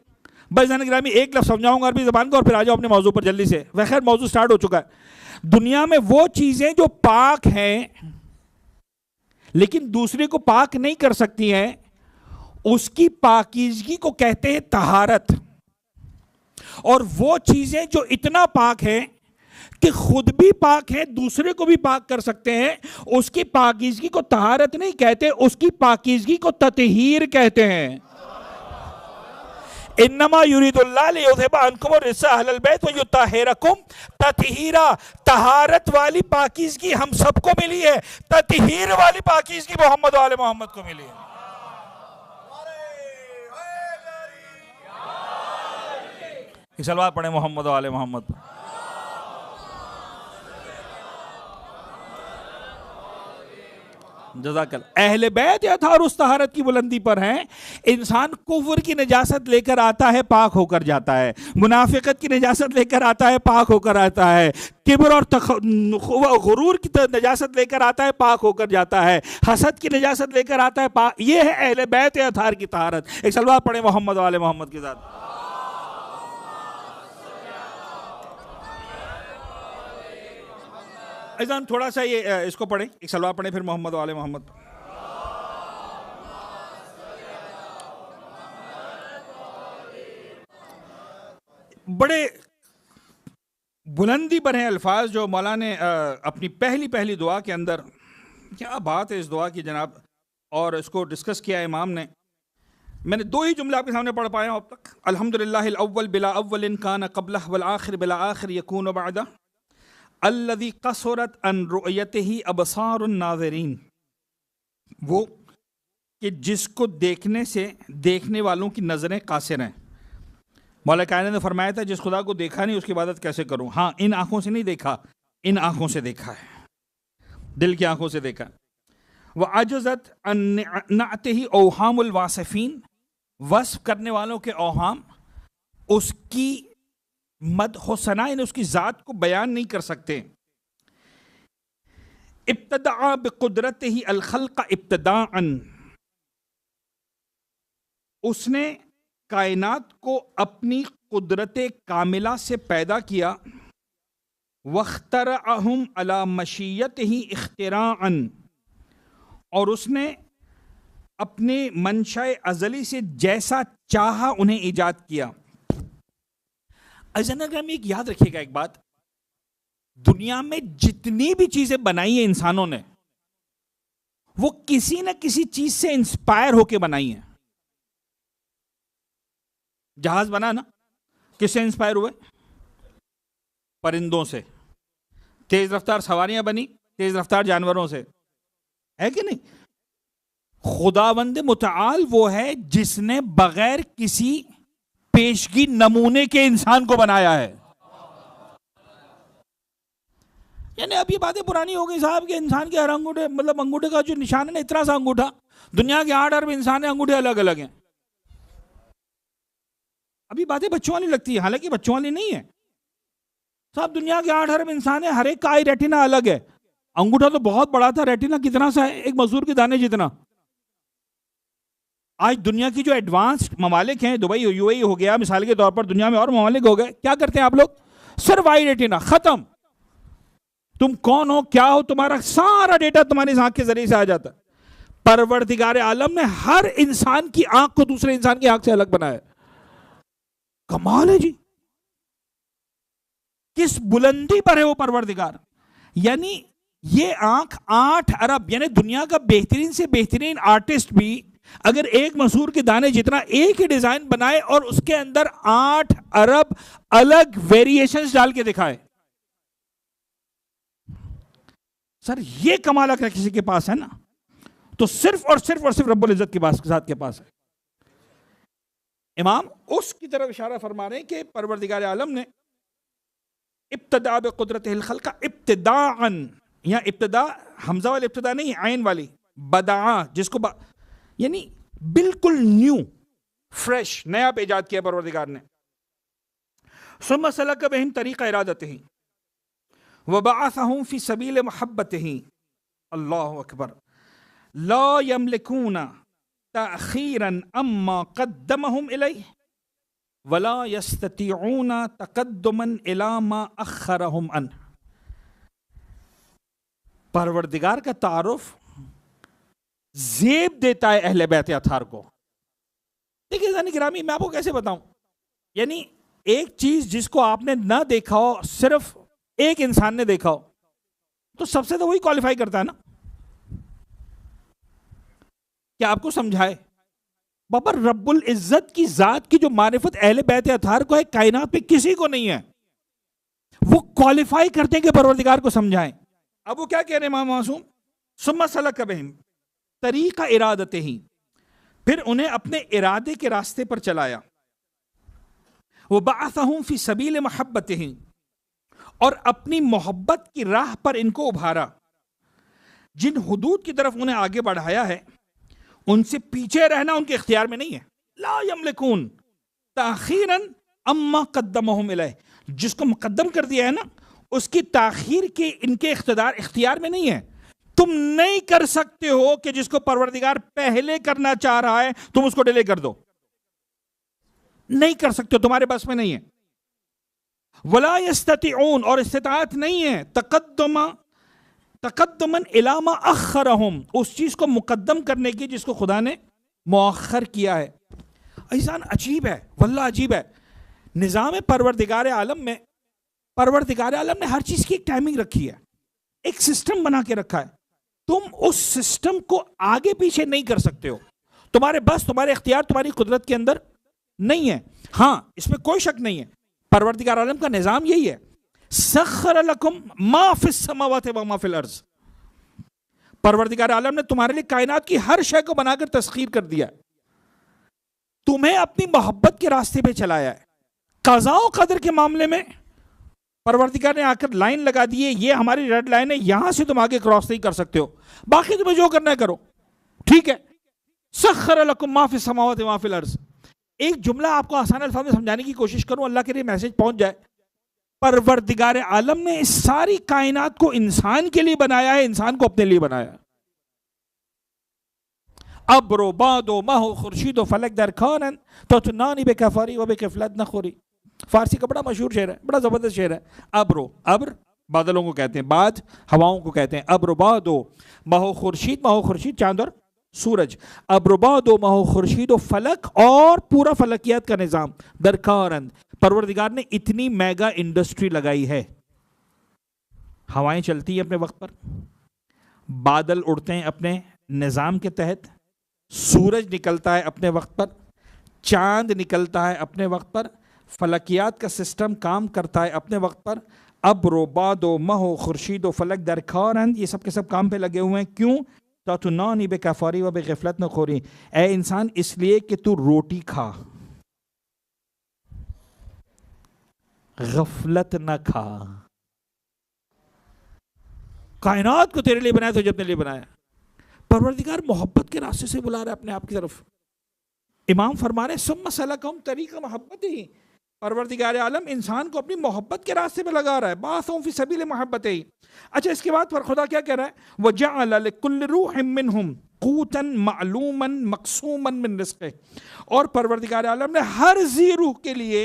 बस गिरामी एक लफ्ज़ समझाऊंगा अरबी ज़बान का और फिर आ जाओ अपने मौजू पर जल्दी से। वह खैर मौजू स्टार्ट हो चुका है। दुनिया में वो चीज़ें जो पाक हैं लेकिन दूसरे को पाक नहीं कर सकती हैं, उसकी पाकीज़गी को कहते हैं तहारत। और वो चीज़ें जो इतना पाक हैं कि खुद भी पाक है, दूसरे को भी पाक कर सकते हैं, उसकी पाकीज़गी को तहारत नहीं कहते, उसकी पाकीज़गी को ततहीर कहते हैं। इन्नमा युरीदुल्लाह लियुज़हिबा अन्कुम रिज्सा अहलल बैत व युत्तहिरकुम तत्हीरा। तहारत वाली पाकीज़गी हम सबको मिली है, तत्हीर वाली पाकीज़गी मोहम्मद वाले मोहम्मद को मिली है। सलवात पढ़े मोहम्मद वाले मोहम्मद। जज़ाकल। अहले बैत यथार उस तहारत की बुलंदी पर हैं। इंसान कुफ्र की नजासत लेकर आता है, पाक होकर जाता है। मुनाफिकत की नजासत लेकर आता है, पाक होकर आता है। किब्र और गुरूर की नजासत लेकर आता है, पाक होकर जाता है। हसद की नजासत लेकर आता है, पाक। ये है अहले बैत यथार की तहारत। एक सलवात पढ़े मोहम्मद वाले मोहम्मद के साथ। ऐसा थोड़ा सा ये इसको पढ़े, एक सलवात पढ़े, फिर मोहम्मद वाले मोहम्मद। बड़े बुलंदी पर हैं अल्फाज जो मौला ने अपनी पहली पहली दुआ के अंदर, क्या बात है इस दुआ की जनाब, और इसको डिस्कस किया इमाम ने। मैंने दो ही जुमले आपके सामने पढ़ पाया हूं अब तक। अल्हम्दुलिल्लाहिल अव्वल बिला अव्वलिन कान क़ब्लह वल आखिर बिला आखिर यकून बअदा अल्लज़ी क़सरत अन रुअयतिही अबसारुन नाज़िरीन। वो कि जिसको देखने से देखने वालों की नज़रें कासिर हैं। मौला कायनात ने फरमाया था जिस खुदा को देखा नहीं उसकी इबादत कैसे करूं। हाँ, इन आंखों से नहीं देखा, इन आंखों से देखा है, दिल की आंखों से देखा। वह अजज़त अन नअतिही औहामुल वासिफीन। वस्फ करने वालों के औहाम उसकी मद हो सना, इन उसकी ज़ात को बयान नहीं कर सकते। इब्तदा बिकुदरतिही अल खल्क़ इब्तदाअन। उसने कायनात को अपनी कुदरत कामिला से पैदा किया। वख्तरअहुम अला मशीयतिही इख्तिराअन। और उसने अपने मंशा अज़ली से जैसा चाहा उन्हें ईजाद किया। अज़नगर में एक याद रखिएगा एक बात, दुनिया में जितनी भी चीजें बनाई है इंसानों ने, वो किसी न किसी चीज से इंस्पायर होके बनाई है। जहाज बना ना, किससे इंस्पायर हुए? परिंदों से। तेज रफ्तार सवारियां बनी तेज रफ्तार जानवरों से, है कि नहीं? खुदावंद मुतआल वो है जिसने बगैर किसी पेशगी नमूने के इंसान को बनाया है। यानी अब ये बातें पुरानी हो गई साहब कि इंसान के हर अंगूठे, मतलब अंगूठे का जो निशान है ना, इतना सा अंगूठा, दुनिया के 8 अरब इंसान है, अंगूठे अलग अलग हैं। अभी बातें बच्चों वाली लगती है, हालांकि बच्चों वाली नहीं है साहब। दुनिया के 8 अरब इंसान है, हर एक का आई रेटिना अलग है। अंगूठा तो बहुत बड़ा था, रेटिना कितना सा है? एक मजदूर के दाने जितना। आज दुनिया की जो एडवांस्ड ममालिक हैं, दुबई यूएई हो गया मिसाल के तौर पर, दुनिया में और ममालिक हो गए, क्या करते हैं आप लोग? सिर्फ आई रेटिना, खत्म। तुम कौन हो, क्या हो, तुम्हारा सारा डेटा तुम्हारी आंख के जरिए से आ जाता है। परवरदिगार आलम ने हर इंसान की आंख को दूसरे इंसान की आंख से अलग बनाया। कमाल है जी, किस बुलंदी पर है वो परवरदिगार। यानी ये आंख 8 अरब, यानी दुनिया का बेहतरीन से बेहतरीन आर्टिस्ट भी अगर एक मसूर के दाने जितना एक ही डिजाइन बनाए और उसके अंदर 8 अरब अलग वेरिएशंस डाल के दिखाए, सर ये कमाल अगर किसी के पास है ना, तो सिर्फ और सिर्फ रब्बुल इज्जत के साथ के पास है। इमाम उसकी तरफ इशारा फरमा रहे हैं कि परवरदिगार आलम ने इब्तिदा बिकुदरतिल खल्क़ इब्तिदाअन, यहां इब्तिदा हमजा वाली इब्तिदा नहीं, आइन वाली बदा, जिसको यानी बिल्कुल न्यू, फ्रेश, नया पे इजाद किया परवरदिगार ने। सुम्मा सलक बिहिम तरीक़ा इरादतिही व बअसहुम फी सबील मुहब्बतिही। अल्लाहु अकबर। ला यमलिकूना तअखीरन अम्मा क़द्दमहुम इलैहि वला यस्ततीऊना तक़द्दुमन इला मा अख़रहुम अन। परवरदिगार का तारुफ ज़ेब देता है अहले बैत अतार को। देखिए ज़ानी गिरामी, मैं आपको कैसे बताऊं, यानी एक चीज जिसको आपने ना देखा हो, सिर्फ एक इंसान ने देखा हो, तो सबसे तो वही क्वालिफाई करता है ना। क्या आपको समझाए बाबा रब्बुल इज्जत की जात की जो मारिफत अहले बैत अतार को है, कायनात में किसी को नहीं है। वो क्वालिफाई करते हैं कि परवरदिगार को समझाएं। अब वो क्या कह रहे हैं इमाम मासूम, सुम्मा सलक बहिम तरीका इरादते ही, फिर उन्हें अपने इरादे के रास्ते पर चलाया। वो बाअसहुम फी सबील महब्बतिही, और अपनी मोहब्बत की राह पर इनको उभारा। जिन हुदूद की तरफ उन्हें आगे बढ़ाया है उनसे पीछे रहना उनके इख्तियार में नहीं है। ला यमलिकून ताखीरन अम्मा कद्दमहुम इलैह, जिसको मुकद्दम कर दिया है ना, उसकी ताखीर के इनके इख्तियार में नहीं है। तुम नहीं कर सकते हो कि जिसको परवरदिगार पहले करना चाह रहा है तुम उसको डिले कर दो, नहीं कर सकते हो, तुम्हारे बस में नहीं है। वला यस्ततिऊन, और इस्तिताअत नहीं है तकद्दुमन इलामा अखरहुम, उस चीज को मुकद्दम करने की जिसको खुदा ने मुअख्खर किया है। इंसान अजीब है, वल्लाह अजीब है। निज़ाम परवरदिगार आलम में, परवरदिगार आलम ने हर चीज की एक टाइमिंग रखी है, एक सिस्टम बना के रखा है। तुम उस सिस्टम को आगे पीछे नहीं कर सकते हो, तुम्हारे बस, तुम्हारे इख्तियार, तुम्हारी कुदरत के अंदर नहीं है। हाँ, इसमें कोई शक नहीं है, परवरदिगार आलम का निजाम यही है, सख्खर लकुम मा फिस समावाति व मा फिल अर्ज़। परवरदिगार आलम ने तुम्हारे लिए कायनात की हर शय को बनाकर तस्खीर कर दिया, तुम्हें अपनी मोहब्बत के रास्ते पे चलाया है। क़ज़ा व क़दर के मामले में परवरदिगार ने आकर लाइन लगा दी है, ये हमारी रेड लाइन है, यहां से तुम आगे क्रॉस नहीं कर सकते हो, बाकी तुम्हें जो करना है करो, ठीक है। सख्खर लकुम मा फिस समावाति व मा फिल अर्ज़। एक जुमला आपको आसान अल्फाज में समझाने की कोशिश करूं, अल्लाह के लिए मैसेज पहुंच जाए। परवरदिगार आलम ने इस सारी कायनात को इंसान के लिए बनाया है, इंसान को अपने लिए बनाया है। अब्रो बादो माहो खुर्शीदो फलक दर खानन तो नानी बेकफारी व बेकफलत नखोरी। फारसी का बड़ा मशहूर शेर है, बड़ा जबरदस्त शेर है। अब्रो, अब्र बादलों को कहते हैं, बाद हवाओं को कहते हैं। अब्रो बादो माहो खुर्शीद चांद और सूरज। अब्रुबादो माहो खुर्शीद फलक, और पूरा फलकियात का निज़ाम दरकारन। परवरदिगार ने इतनी मेगा इंडस्ट्री लगाई है, हवाएं चलती हैं अपने वक्त पर, बादल उड़ते हैं अपने निज़ाम के तहत, सूरज निकलता है अपने वक्त पर, चांद निकलता है अपने वक्त पर, फलकियात का सिस्टम काम करता है अपने वक्त पर। अब्रुबादो माहो खुर्शीद फलक दरकारन, ये सब के सब काम पे लगे हुए हैं। क्यों? तो नानी बेकफारी व बेगफलत न खोरी, ए इंसान इसलिए कि तू रोटी खा, गफलत न खा। कायनात को तेरे लिए बनाया, तुझे अपने लिए बनाया। परवरदिगार मोहब्बत के रास्ते से बुला रहा है अपने आप की तरफ। इमाम फरमा रहे सुम्मा सलकहुम तरीका मोहब्बत ही, परवरदिगार आलम इंसान को अपनी मोहब्बत के रास्ते पे लगा रहा है। बासहुम फी सबील मोहब्बत ही। अच्छा, इसके बाद पर खुदा क्या कह रहा है? वजअल लिकुल्लि रूहिम मिनहुम क़ूतन मालूमन मक़सूमन मिन रिज़्क़िही, और परवरदिगार आलम ने हर ज़ी रूह के लिए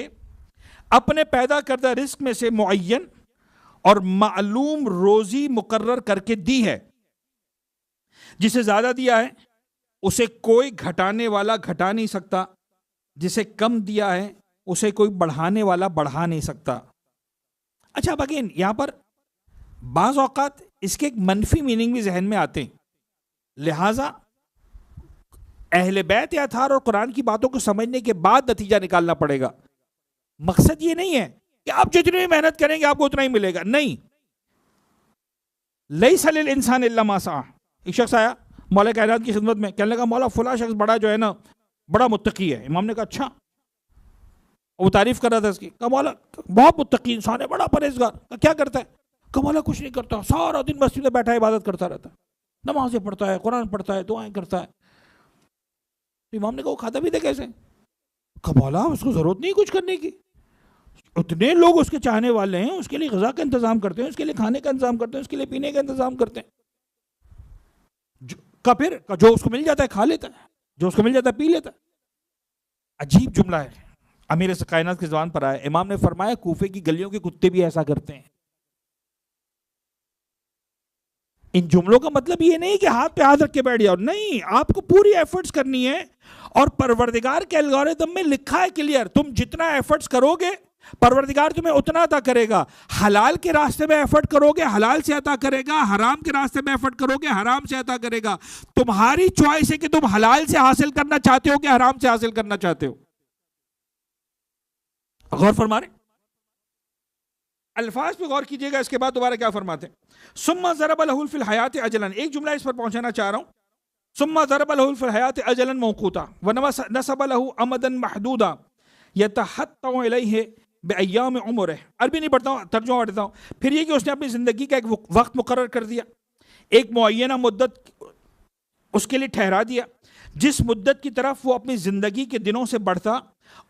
अपने पैदा करदा रिस्क में से मुअय्यन और मालूम रोजी मुकर्रर करके दी है। जिसे ज्यादा दिया है उसे कोई घटाने वाला घटा नहीं सकता, जिसे कम दिया है उसे कोई बढ़ाने वाला बढ़ा नहीं सकता। अच्छा, अब अगेन यहां पर बाज़ औक़ात इसके एक मनफी मीनिंग भी जहन में आते हैं, लिहाजा अहले बैत अतार और कुरान की बातों को समझने के बाद नतीजा निकालना पड़ेगा। मकसद ये नहीं है कि आप जितनी भी मेहनत करेंगे आपको उतना ही मिलेगा, नहीं। लैसा लिल इंसान इल्ला मा सआ। एक शख्स आया मौला कायनात की खिदमत में, कहने लगा मौला फला शख्स बड़ा जो है ना बड़ा मुत्तकी है। इमाम ने कहा अच्छा, वो तारीफ कर रहा था इसकी। कहा मौला बहुत मुत्तकी इंसान है, बड़ा परहेजगार। क्या करता है? कहा मौला कुछ नहीं करता, सारा दिन मस्जिद में बैठा इबादत करता रहता है, नमाजें पढ़ता है, कुरान पढ़ता है, दुआएं करता है। तो इमाम ने कहा वो खाता भी थे कैसे? कहा मौला उसको जरूरत नहीं कुछ करने की, उतने लोग उसके चाहने वाले हैं, उसके लिए ग़िज़ा का इंतजाम करते हैं, उसके लिए खाने का इंतजाम करते हैं, उसके लिए पीने का इंतजाम करते हैं। फिर जो उसको मिल जाता है खा लेता है, जो उसको मिल जाता है पी लेता है। अजीब जुमला है, अमीर कायनात की ज़ुबान पर आया। इमाम ने फरमाया कूफे की गलियों के कुत्ते भी ऐसा करते हैं। इन जुमलों का मतलब ये नहीं कि हाथ पे हाथ रख के बैठ जाओ, नहीं, आपको पूरी एफर्ट्स करनी है। और परवरदिगार के एल्गोरिथम में लिखा है क्लियर, तुम जितना एफर्ट्स करोगे परवरदिगार तुम्हें उतना अता करेगा। हलाल के रास्ते में एफर्ट करोगे, हलाल से अता करेगा। हराम के रास्ते में एफर्ट करोगे, हराम से अता करेगा। तुम्हारी चॉइस है कि तुम हलाल से हासिल करना चाहते हो कि हराम से हासिल करना चाहते हो। गौर फरमा रहे, अल्फाज पे गौर कीजिएगा। इसके बाद दोबारा क्या फरमाते हैं, सुम्मा ज़रब लहुल फिल हयात अजलन। एक जुमला इस पर पहुंचाना चाह रहा हूं। सुम्मा ज़रब लहुल फिल हयात अजलन मौकूता व नसब लहु अमदन महदूदा यतहत्तउ इलैहि बिअय्याम उम्रिह। अरबी नहीं पढ़ता हूं, तर्जुमा पढ़ता हूं। फिर ये कि उसने अपनी जिंदगी का एक वक्त मुकर्रर कर दिया, एक मुअय्यना मुद्दत उसके लिए ठहरा दिया, जिस मुद्दत की तरफ वो अपनी जिंदगी के दिनों से बढ़ता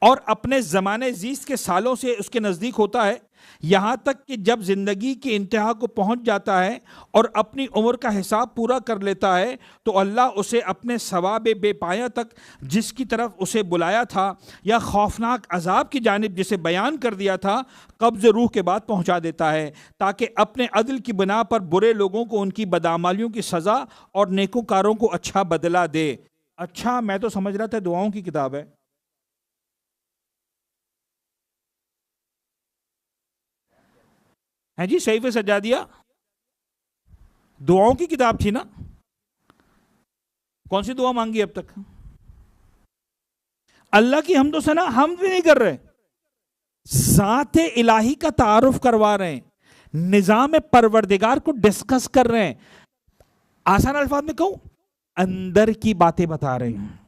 और अपने ज़माने जीस्त के सालों से उसके नज़दीक होता है, यहाँ तक कि जब ज़िंदगी की इंतहा को पहुँच जाता है और अपनी उम्र का हिसाब पूरा कर लेता है, तो अल्लाह उसे अपने सवाब बेपाया तक जिसकी तरफ उसे बुलाया था या खौफनाक अजाब की जानिब जिसे बयान कर दिया था, कब्ज़ रूह के बाद पहुँचा देता है, ताकि अपने अदल की बिना पर बुरे लोगों को उनकी बदअमालियों की सज़ा और नेकोकारों को अच्छा बदला दे। अच्छा, मैं तो समझ रहा था दुआओं की किताब है जी, सही पे सजा दिया, दुआओं की किताब थी ना। कौन सी दुआ मांगी अब तक? अल्लाह की हमदो सना हम भी नहीं कर रहे, ज़ाते इलाही का तारुफ करवा रहे हैं, निजाम परवरदिगार को डिस्कस कर रहे हैं। आसान अल्फाज में कहूं, अंदर की बातें बता रहे हैं।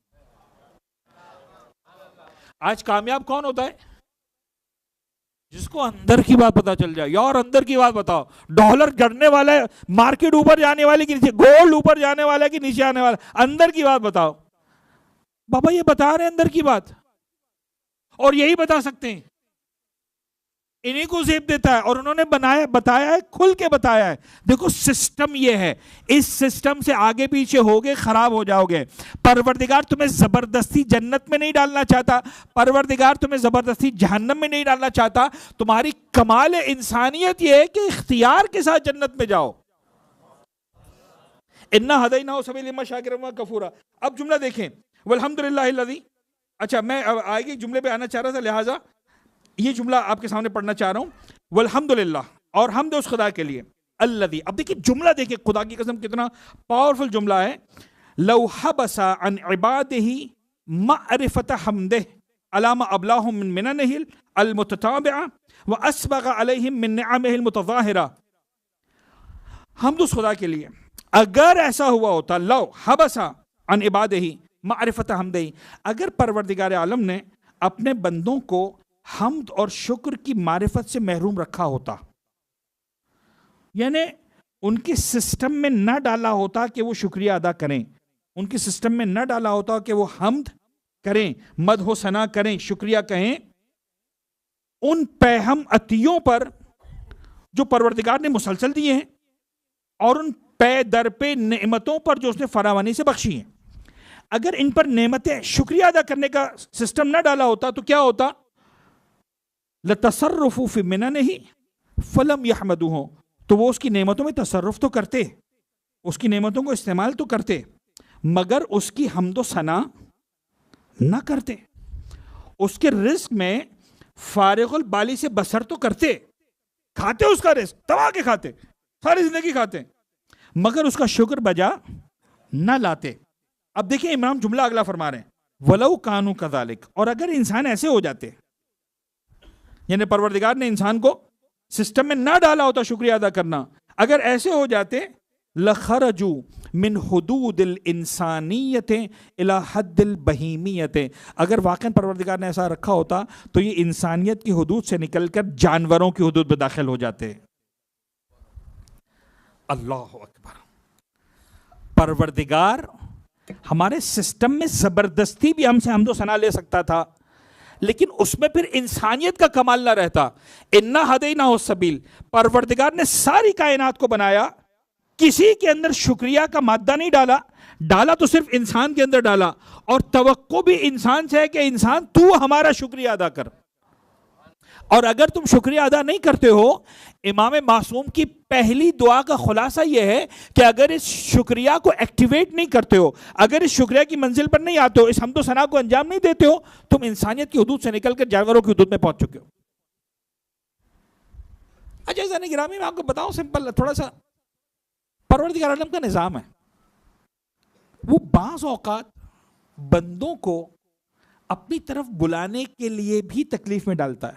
आज कामयाब कौन होता है? जिसको अंदर की बात पता चल जाए। यार अंदर की बात बताओ, डॉलर गिरने वाला है, मार्केट ऊपर जाने वाली कि नीचे, गोल्ड ऊपर जाने वाला है कि नीचे आने वाला, अंदर की बात बताओ। बाबा ये बता रहे हैं अंदर की बात, और यही बता सकते हैं, इन्हीं को जेब देता है और उन्होंने बताया है, खुल के बताया है। देखो सिस्टम ये है, इस सिस्टम से आगे पीछे होगे खराब हो जाओगे। परवरदिगार तुम्हें जबरदस्ती जन्नत में नहीं डालना चाहता, परवरदिगार तुम्हें जबरदस्ती जहन्नम में नहीं डालना चाहता। तुम्हारी कमाल इंसानियत ये है कि इख्तियार के साथ जन्नत में जाओ। इन्ना हदैनाहु सबील इम्मा शाकिरन व कफूरा। अब जुमला देखें, वल्हम्दुलिल्लाहिल्लज़ी। अच्छा, मैं आगे जुमले पे आना चाह रहा था, लिहाजा ये जुमला आपके सामने पढ़ना चाह रहा हूं। वल्हम्दुलिल्लाह, और हमद उस खुदा के लिए, अल्लज़ी। अब देखिए जुमला, देखिए खुदा की कसम कितना पावरफुल जुमला है। लौ हबसा अन इबादिही मअरिफत हम्दिह अलामा अबलाहुम मिन मिननिहिल अल मुतताबिआ व अस्बग अलैहिम मिन निअमिहिल मुतज़ाहिरा। हमद उस खुदा के लिए, अगर ऐसा हुआ होता, लौ हबसा अन इबादिही मअरिफत हम्दिही, अगर परवरदिगार आलम ने अपने बंदों को हम्द और शुक्र की मारिफत से महरूम रखा होता, यानी उनके सिस्टम में न डाला होता कि वो शुक्रिया अदा करें, उनके सिस्टम में न डाला होता कि वो हम्द करें, मदहो सना करें, शुक्रिया कहें, उन पैहम अतियों पर जो परवरदिगार ने मुसलसल दिए हैं और उन पे दर पे नेमतों पर जो उसने फरावानी से बख्शी हैं, अगर इन पर नेमतें शुक्रिया अदा करने का सिस्टम न डाला होता तो क्या होता? लतसर्रुफु फी मिननिही फलम यहमदुहु, तो वो उसकी नेमतों में तसर्रुफ तो करते, उसकी नेमतों को इस्तेमाल तो करते, मगर उसकी हम्दो सना ना करते, उसके रिस्क में फारिगुल बाली से बसर तो करते, खाते उसका रिस्क दबा के खाते, सारी जिंदगी खाते, मगर उसका शुक्र बजा ना लाते। अब देखिए इमाम जुमला अगला फरमा रहे हैं, वलौ कानू कज़ालिक, और अगर इंसान ऐसे हो जाते, यानी परवरदिगार ने इंसान को सिस्टम में ना डाला होता शुक्रिया अदा करना, अगर ऐसे हो जाते, लखरजू मिन हुदूदिल इंसानियत इला हद्दिल बहीमियत, अगर वाकई परवरदिगार ने ऐसा रखा होता तो ये इंसानियत की हुदूद से निकलकर जानवरों की हुदूद में दाखिल हो जाते। अल्लाह अकबर। परवरदिगार हमारे सिस्टम में जबरदस्ती भी हमसे हमदो सना ले सकता था, लेकिन उसमें फिर इंसानियत का कमाल ना रहता। इन्ना हदैनाहु सबील, परवरदिगार ने सारी कायनात को बनाया, किसी के अंदर शुक्रिया का मादा नहीं डाला, डाला तो सिर्फ इंसान के अंदर डाला, और तवक्को भी इंसान से है कि इंसान तू हमारा शुक्रिया अदा कर। और अगर तुम शुक्रिया अदा नहीं करते हो, इमाम मासूम की पहली दुआ का खुलासा यह है कि अगर इस शुक्रिया को एक्टिवेट नहीं करते हो, अगर इस शुक्रिया की मंजिल पर नहीं आते हो, इस हम्दो सना को अंजाम नहीं देते हो, तुम इंसानियत की हुदूद से निकलकर जानवरों की हुदूद में पहुंच चुके हो। अज़ीज़ान गिरामी, मैं आपको बताऊं सिंपल थोड़ा सा, परवरदिगार आलम का निज़ाम है, वो बाज़ औक़ात बंदों को अपनी तरफ बुलाने के लिए भी तकलीफ में डालता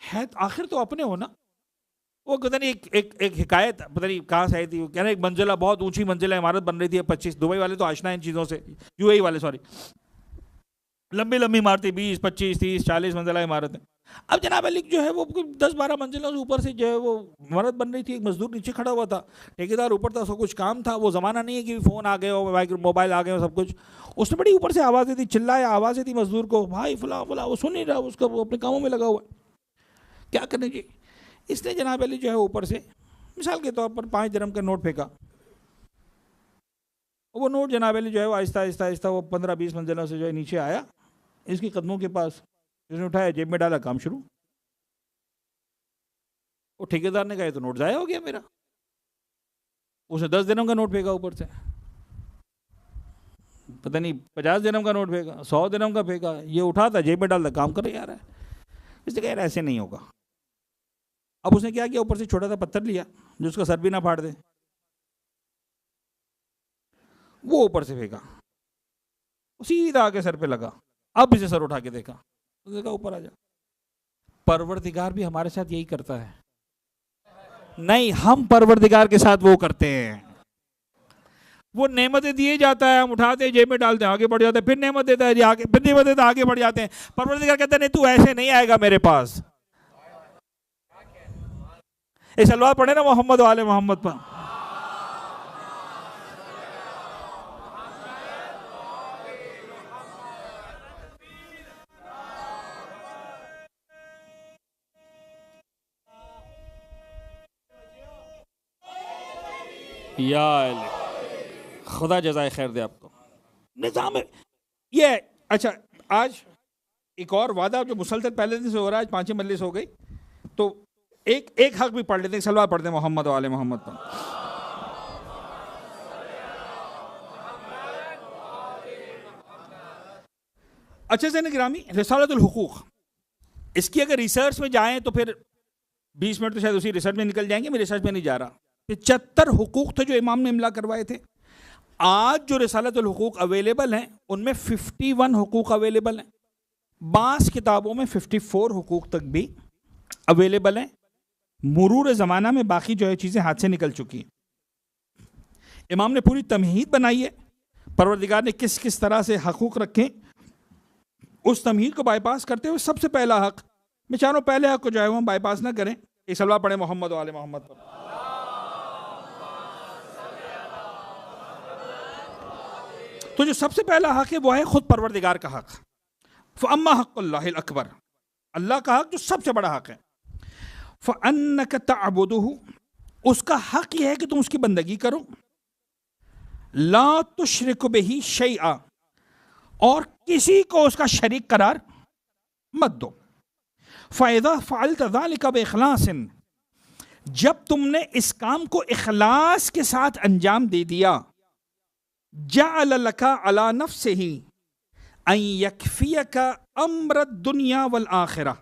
है तो आखिर तो अपने हो ना। वो पता नहीं एक हिकायत पता नहीं कहाँ से आई थी, कह रहे एक मंजिला, बहुत ऊंची मंजिला इमारत बन रही थी 25, दुबई वाले तो आशना है इन चीज़ों से, यूएई वाले सॉरी, लंबी लंबी इमारतें 20, 25, 30, 40 मंजिला इमारतें। अब जनाब अली जो है वो 10-12 मंजिलों से ऊपर से जो है वो इमारत बन रही थी, एक मजदूर नीचे खड़ा हुआ था, ठेकेदार ऊपर था, उसको कुछ काम था, वो ज़माना नहीं है कि फ़ोन आ गए हो, मोबाइल आ गए हो, सब कुछ। उसने बड़ी ऊपर से आवाज़ें दी, चिल्लाया, आवाज़ें दी मजदूर को, भाई फला फला, वो सुन नहीं रहा, उसका वो अपने कामों में लगा हुआ है, क्या करने जी। इसने जनाब अली जो है ऊपर से मिसाल के तौर पर 5 दिरहम का नोट फेंका, वो नोट जनाब अली जो है वो आहिस्ता आहिस्ता आहिस्ता वो 15-20 मंजिलों से जो है नीचे आया, इसकी कदमों के पास, इसने उठाया, जेब में डाला, काम शुरू। वो ठेकेदार ने कहा तो नोट ज़ाया हो गया मेरा। उसने 10 दिनों का नोट फेंका ऊपर से, पता नहीं 50 दिनों का नोट फेंका, 100 दिनों का फेंका, ये उठाता जेब में डालता, काम कर जा रहा है। इसने कहा यार ऐसे नहीं होगा। अब उसने क्या किया, ऊपर से छोटा सा पत्थर लिया जो उसका सर भी ना फाड़ दे, वो ऊपर से फेंका, सीधा आके सर पे लगा। अब इसे सर उठा के देखा, उसने कहा ऊपर आ जा। परवरदिगार भी हमारे साथ यही करता है, नहीं हम परवरदिगार के साथ वो करते हैं, वो नेमतें दिए जाता है, हम उठाते हैं, जेब में डालते हैं, आगे बढ़ जाते हैं, फिर नेमत देता है, आगे फिर नेमत देता है, आगे बढ़ जाते हैं। परवरदिगार कहता है नहीं तू ऐसे नहीं आएगा मेरे पास। एक सलवार पढ़े ना मोहम्मद वाले मोहम्मद पर, या खुदा जज़ाए खैर दे आपको। निज़ाम ये अच्छा, आज एक और वादा जो मुसलसल पहले दिन से हो रहा है, आज 5 मजलिस हो गई, तो एक हक भी पढ़ लेते हैं, सलवार पढ़ते हैं मोहम्मद वाले मोहम्मद पर। अच्छे से गिरामी, रिसालतुल हुकूक, इसकी अगर रिसर्च में जाएं तो फिर 20 मिनट तो शायद उसी रिसर्च में निकल जाएंगे, मैं रिसर्च में नहीं जा रहा। 75 हुकूक थे जो इमाम ने इमला करवाए थे। आज जो रिसालतुल हुकूक अवेलेबल हैं उनमें 51 हुकूक अवेलेबल हैं, बास किताबों में 54 हुकूक तक भी अवेलेबल हैं। मुरूर ज़माना में बाकी जो है चीज़ें हाथ से निकल चुकी हैं। इमाम ने पूरी तमहीद बनाई है, परवरदिगार ने किस किस तरह से हकूक रखे, उस तमहीद को बाईपास करते हुए सबसे पहला हक, मैं चारों पहले हक को जो है हम बाईपास ना करें। एक सलवा पढ़े मोहम्मद वाले मोहम्मद पर। तो जो सबसे पहला हक है वो है खुद परवरदिगार का हक, फ़अम्मा हक़्क़ुल्लाहिल अकबर, अल्लाह का हक जो सबसे बड़ा हक है। फ़अन्नक तअबुदुहु, उसका हक यह है कि तुम उसकी बंदगी करो, ला तुश्रिकु बिही शैआ, और किसी को उसका शरीक करार मत दो। फ़इज़ा फ़अल्त ज़ालिका बिइख़लासिन, जब तुमने इस काम को इखलास के साथ अंजाम दे दिया, जअल लका अला नफ्सिही अन यकफियका अम्र दुनिया वल आखिरा,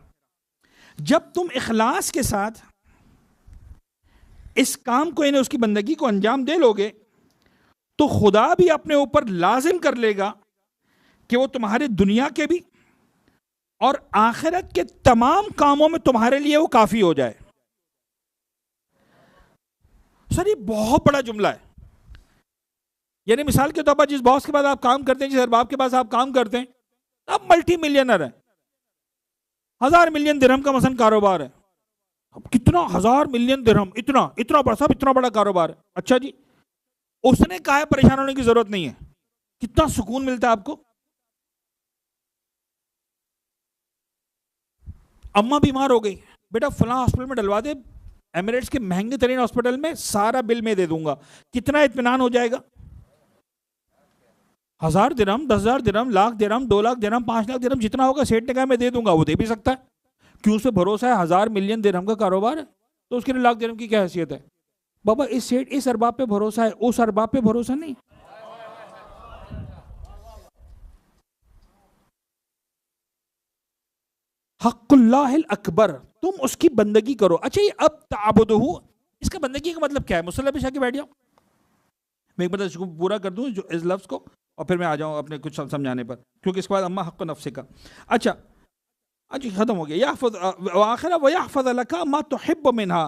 जब तुम इखलास के साथ इस काम को, यानी उसकी बंदगी को अंजाम दे लोगे, तो खुदा भी अपने ऊपर लाजिम कर लेगा कि वो तुम्हारे दुनिया के भी और आखिरत के तमाम कामों में तुम्हारे लिए वो काफी हो जाए। सर ये बहुत बड़ा जुमला है, यानी मिसाल के तौर पर जिस बॉस के पास आप काम करते हैं, जिस अरबाब के पास आप काम करते हैं, अब मल्टी मिलियनर है, 1000 मिलियन दिरहम का मसलन कारोबार है। अब कितना 1000 मिलियन दिरहम, इतना इतना बड़ा, सब इतना बड़ा कारोबार है। अच्छा जी, उसने कहा है परेशान होने की जरूरत नहीं है, कितना सुकून मिलता है आपको। अम्मा बीमार हो गई, बेटा फलां हॉस्पिटल में डलवा दे, एमिरेट्स के महंगे तरीन हॉस्पिटल में, सारा बिल में दे दूंगा, कितना इत्मीनान हो जाएगा। 1000 दिरहम, 10,000 दिरहम, लाख दिरहम, 2 लाख दिरहम, 5 लाख दिरहम, जितना होगा सेठ ने कहा मैं दे दूंगा, वो दे भी सकता है। क्यों? उस पर भरोसा है, 1000 मिलियन दिरहम का कारोबार है, तो उसके लिए लाख दिरहम की क्या हैसियत है। बाबा इस सेठ, इस अरबाब पे भरोसा है, उस अरबाब पे भरोसा नहीं। हक़्क़ुल्लाहिल अकबर, तुम उसकी बंदगी करो। अच्छा ये अब ताबुदहू, इसका बंदगी का मतलब क्या है? मुसल्ला पे जाके बैठ जाओ। मैं एक बार इसको पूरा कर दूं जो इस लफ्ज़ को, और फिर मैं आ जाऊं अपने कुछ समझाने पर, क्योंकि इसके बाद अम्मा हक़्क़ नफ्स का। अच्छा खत्म हो गया। आखिर व यहफ़ज़ लका मा तुहिब्बु मिन्हा,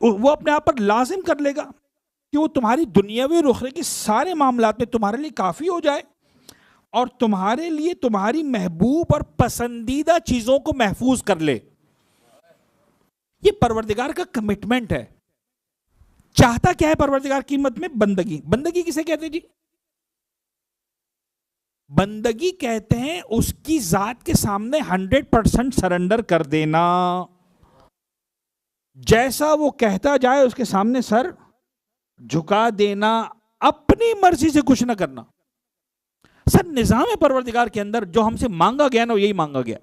वो अपने आप पर लाजिम कर लेगा कि वो तुम्हारी दुनियावी और उखरवी के सारे मामलात में तुम्हारे लिए काफ़ी हो जाए और तुम्हारे लिए तुम्हारी महबूब और पसंदीदा चीज़ों को महफूज कर ले। ये परवरदिगार का कमिटमेंट है। चाहता क्या है परवरदिगार कीमत में? बंदगी। बंदगी किसे कहते हैं जी? बंदगी कहते हैं उसकी जात के सामने 100% सरेंडर कर देना। जैसा वो कहता जाए उसके सामने सर झुका देना, अपनी मर्जी से कुछ ना करना। सर निजाम परवरदिगार के अंदर जो हमसे मांगा गया ना, यही मांगा गया।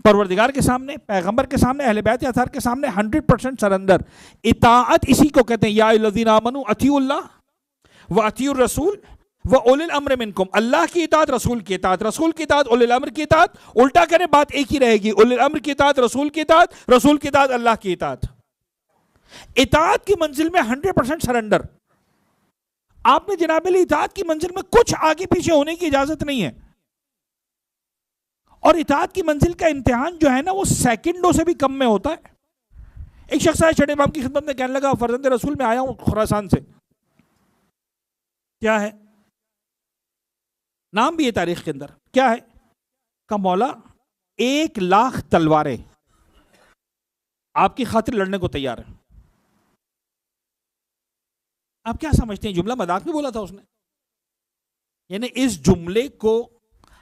परवरदिगार के सामने, पैगंबर के सामने, अहले बैत अतार के सामने 100% सरेंडर। इताअत इसी को कहते हैं। या अय्युहल्लज़ीना आमनू अतीउल्लाह व अतीउर रसूल व उलिल अम्र मिनकुम। अल्लाह की इताअत, रसूल की इताअत, रसूल की इताअत, उलिल अम्र की इताअत। उल्टा करें बात एक ही रहेगी, उलिल अम्र की इताअत, रसूल की इताअत, रसूल की इताअत, अल्लाह की इताअत। इताअत की मंजिल में 100% सरेंडर। आपने जनाब अली इताअत की मंजिल में कुछ आगे पीछे होने की इजाजत नहीं है। और इताअत की मंजिल का इम्तिहान जो है ना, वो सेकंडों से भी कम में होता है। एक शख्स आया छठे इमाम की खिदमत में, कहने लगा फर्जंद रसूल में आया हूं खुरासान से। क्या है? नाम भी है तारीख के अंदर। क्या है? का मौला 1,00,000 तलवारें आपकी खातिर लड़ने को तैयार है। आप क्या समझते हैं? जुमला मजाक में बोला था उसने? यानी इस जुमले को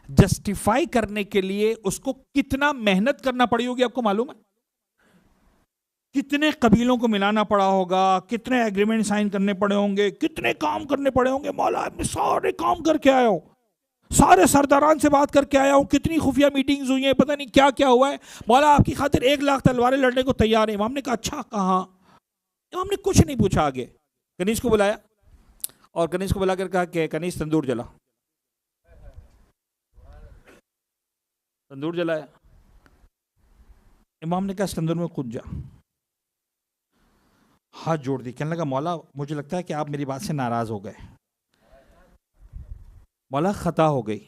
जस्टिफाई करने के लिए उसको कितना मेहनत करना पड़ी होगी, आपको मालूम है? कितने कबीलों को मिलाना पड़ा होगा, कितने एग्रीमेंट साइन करने पड़े होंगे, कितने काम करने पड़े होंगे। मौला मैं सारे काम करके आया हूं, सारे सरदारान से बात करके आया हूं, कितनी खुफिया मीटिंग्स हुई हैं, पता नहीं क्या क्या हुआ है। मौला आपकी खातिर 1,00,000 तलवारें लड़ने को तैयार है। इमाम ने कहा अच्छा कहाँ? इमाम ने कुछ नहीं पूछा आगे। कनीज को बुलाया और कनीज को बुलाकर कहा कि कनीज तंदूर जला। तंदूर जलाया। इमाम ने कहा तंदूर में कूद जा। हाथ जोड़ दी। कहने लगा मौला मुझे लगता है कि आप मेरी बात से नाराज हो गए। मौला खता हो गई,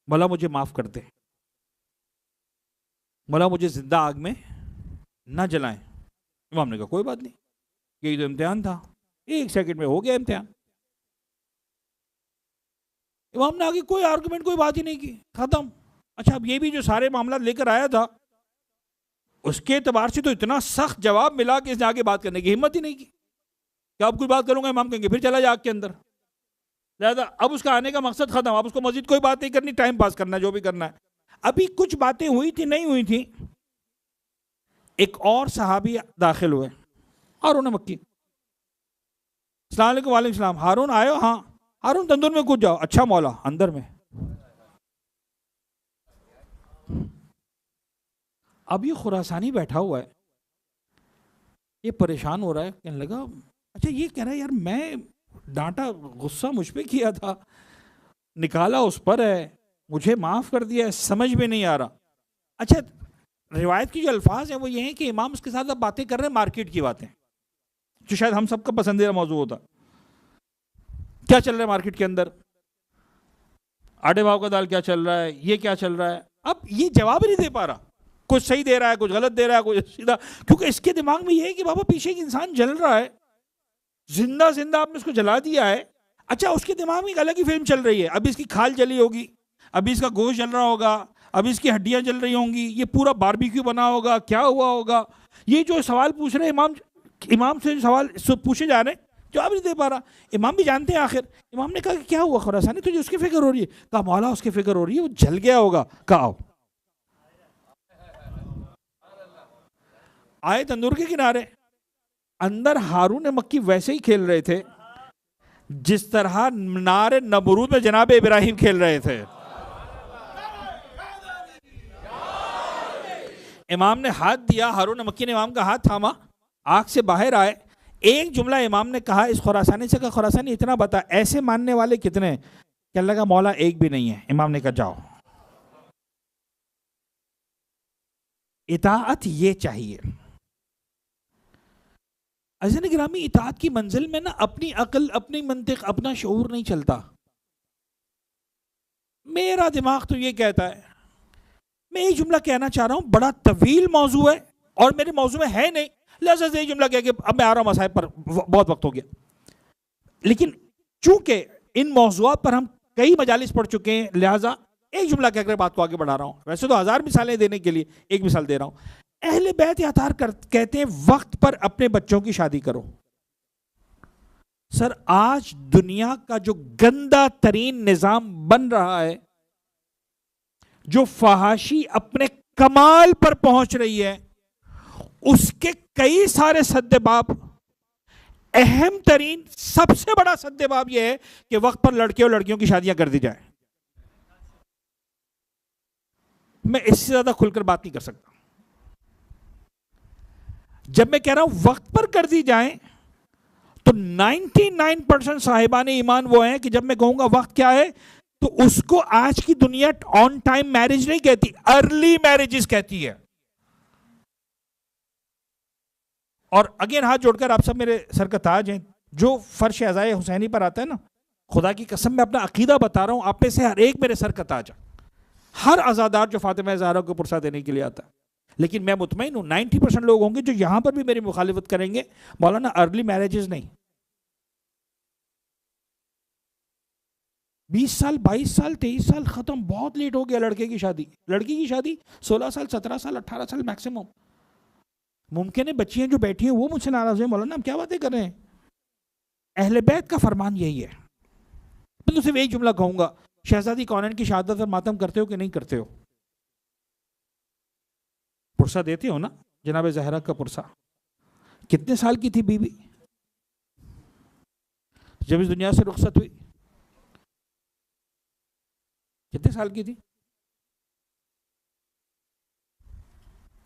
मौला मुझे माफ कर दे, मौला मुझे जिंदा आग में ना जलाएं। इमाम ने कहा कोई बात नहीं, यही तो इम्तिहान था, 1 सेकंड में हो गया इम्तिहान। इमाम ने आगे कोई आर्गुमेंट, कोई बात ही नहीं की, खत्म। अच्छा अब ये भी जो सारे मामला लेकर आया था, उसके एतबार से तो इतना सख्त जवाब मिला कि इसने आगे बात करने की हिम्मत ही नहीं की। क्या अब कोई बात करूंगा? इमाम कहेंगे फिर चला जा आग के अंदर। लिहाजा अब उसका आने का मकसद खत्म। अब उसको मस्जिद कोई बात नहीं करनी, टाइम पास करना, जो भी करना है। अभी कुछ बातें हुई थी, नहीं हुई थी। एक और सहाबी दाखिल हुए, हारून मक्की। अस्सलाम वालेकुम। वालेकुम सलाम। हारून आयो? हाँ। हारून तंदूर में कूद जाओ। अच्छा मौला अंदर में। अब ये खुरासानी बैठा हुआ है, ये परेशान हो रहा है। कहने लगा अच्छा ये कह रहा है यार मैं डांटा, गुस्सा मुझ पे किया था, निकाला उस पर है, मुझे माफ कर दिया है, समझ में नहीं आ रहा। अच्छा रिवायत की जो अल्फाज हैं वो ये हैं कि इमाम उसके साथ अब बातें कर रहे हैं मार्केट की बातें, जो शायद हम सबका पसंदीदा मौजू होता। क्या चल रहा है मार्केट के अंदर, आटे भाव का दाल क्या चल रहा है, ये क्या चल रहा है। अब ये जवाब ही नहीं दे पा रहा, कुछ सही दे रहा है, कुछ गलत दे रहा है, कुछ सीधा, क्योंकि इसके दिमाग में ये है कि बाबा पीछे एक इंसान जल रहा है, जिंदा जिंदा आपने उसको जला दिया है। अच्छा उसके दिमाग में एक अलग ही फिल्म चल रही है, अभी इसकी खाल जली होगी, अभी इसका गोश्त जल रहा होगा, अभी इसकी हड्डियां जल रही होंगी, ये पूरा बारबेक्यू बना होगा, क्या हुआ होगा। ये जो सवाल पूछ रहे इमाम से सवाल पूछे जा रहे हैं, जवाब नहीं दे पा रहा। इमाम भी जानते हैं आखिर। इमाम ने कहा कि क्या हुआ खुरासानी, तुझे उसकी फिक्र हो रही है? कहा मौला उसकी फिक्र हो रही है, वो जल गया होगा। कहा आओ। आए तंदूर के किनारे, अंदर हारून मक्की वैसे ही खेल रहे थे जिस तरह नारे नमरूद में जनाब इब्राहिम खेल रहे थे। इमाम ने हाथ दिया, हारून मक्की ने इमाम का हाथ थामा, आंख से बाहर आए। एक जुमला इमाम ने कहा इस खुरासानी से, कहा खुरासानी इतना बता ऐसे मानने वाले कितने? कहने लगा मौला एक भी नहीं है। इमाम ने कहा जाओ। इताअत ये चाहिए। अज़ीज़ गिरामी, इताअत की मंजिल में ना अपनी अक्ल, अपनी मंतिक, अपना शऊर नहीं चलता। मेरा दिमाग तो ये कहता है, मैं एक जुमला कहना चाह रहा हूं, बड़ा तवील मौजू है और मेरे मौजू में है नहीं, लिहाजा एक जुमला कह के अब मैं आ रहा हूं मसाइब पर, बहुत वक्त हो गया। लेकिन चूंकि इन मौजूआत पर हम कई मजालिस पढ़ चुके हैं, लिहाजा एक जुमला कहकर बात को आगे बढ़ा रहा हूं। वैसे तो 1000 मिसालें देने के लिए एक मिसाल दे रहा हूं। अहले बैत यातार कहते हैं वक्त पर अपने बच्चों की शादी करो। सर, आज दुनिया का जो गंदा तरीन निजाम बन रहा है, जो फहाशी अपने कमाल पर पहुंच रही है, उसके कई सारे सद्देबाब, अहम तरीन सबसे बड़ा सद्देबाब यह है कि वक्त पर लड़के और लड़कियों की शादियां कर दी जाए। मैं इससे ज्यादा खुलकर बात नहीं कर सकता। जब मैं कह रहा हूं वक्त पर कर दी जाए, तो 99% साहिबान ईमान वो हैं कि जब मैं कहूंगा वक्त क्या है, तो उसको आज की दुनिया ऑन टाइम मैरिज नहीं कहती, अर्ली मैरिजेस कहती है। और अगेन हाथ जोड़कर आप सब मेरे सर का ताज हैं, जो फर्श अज़ाए हुसैनी पर आता है ना, खुदा की कसम मैं अपना अकीदा बता रहा हूं, आप में से हर एक मेरे सर का ताज है। हर आज़ादार जो फातिमा ज़हरा को पुरसा देने के लिए आता है। लेकिन मैं मुतमईन हूं 90% लोग होंगे जो यहां पर भी मेरी मुखालिफत करेंगे, मौलाना अर्ली मैरिजेस नहीं। 20 साल, 22 साल, 23 साल खत्म, बहुत लेट हो गया लड़के की शादी। लड़की की शादी 16 साल, 17 साल, 18 साल मैक्सिमम। मुमकिन है बच्चियां जो बैठी हैं वो मुझसे नाराज है, मौलाना हम क्या बातें कर रहे हैं। अहले बैत का फरमान यही है। मैं तो सिर्फ एक जुमला कहूंगा, शहजादी कौनैन की शहादत पर मातम करते हो कि नहीं करते हो? पुरसा देते हो ना? जनाब ज़हरा का पुरसा कितने साल की थी बीबी जब इस दुनिया से रुखसत हुई? कितने साल की थी?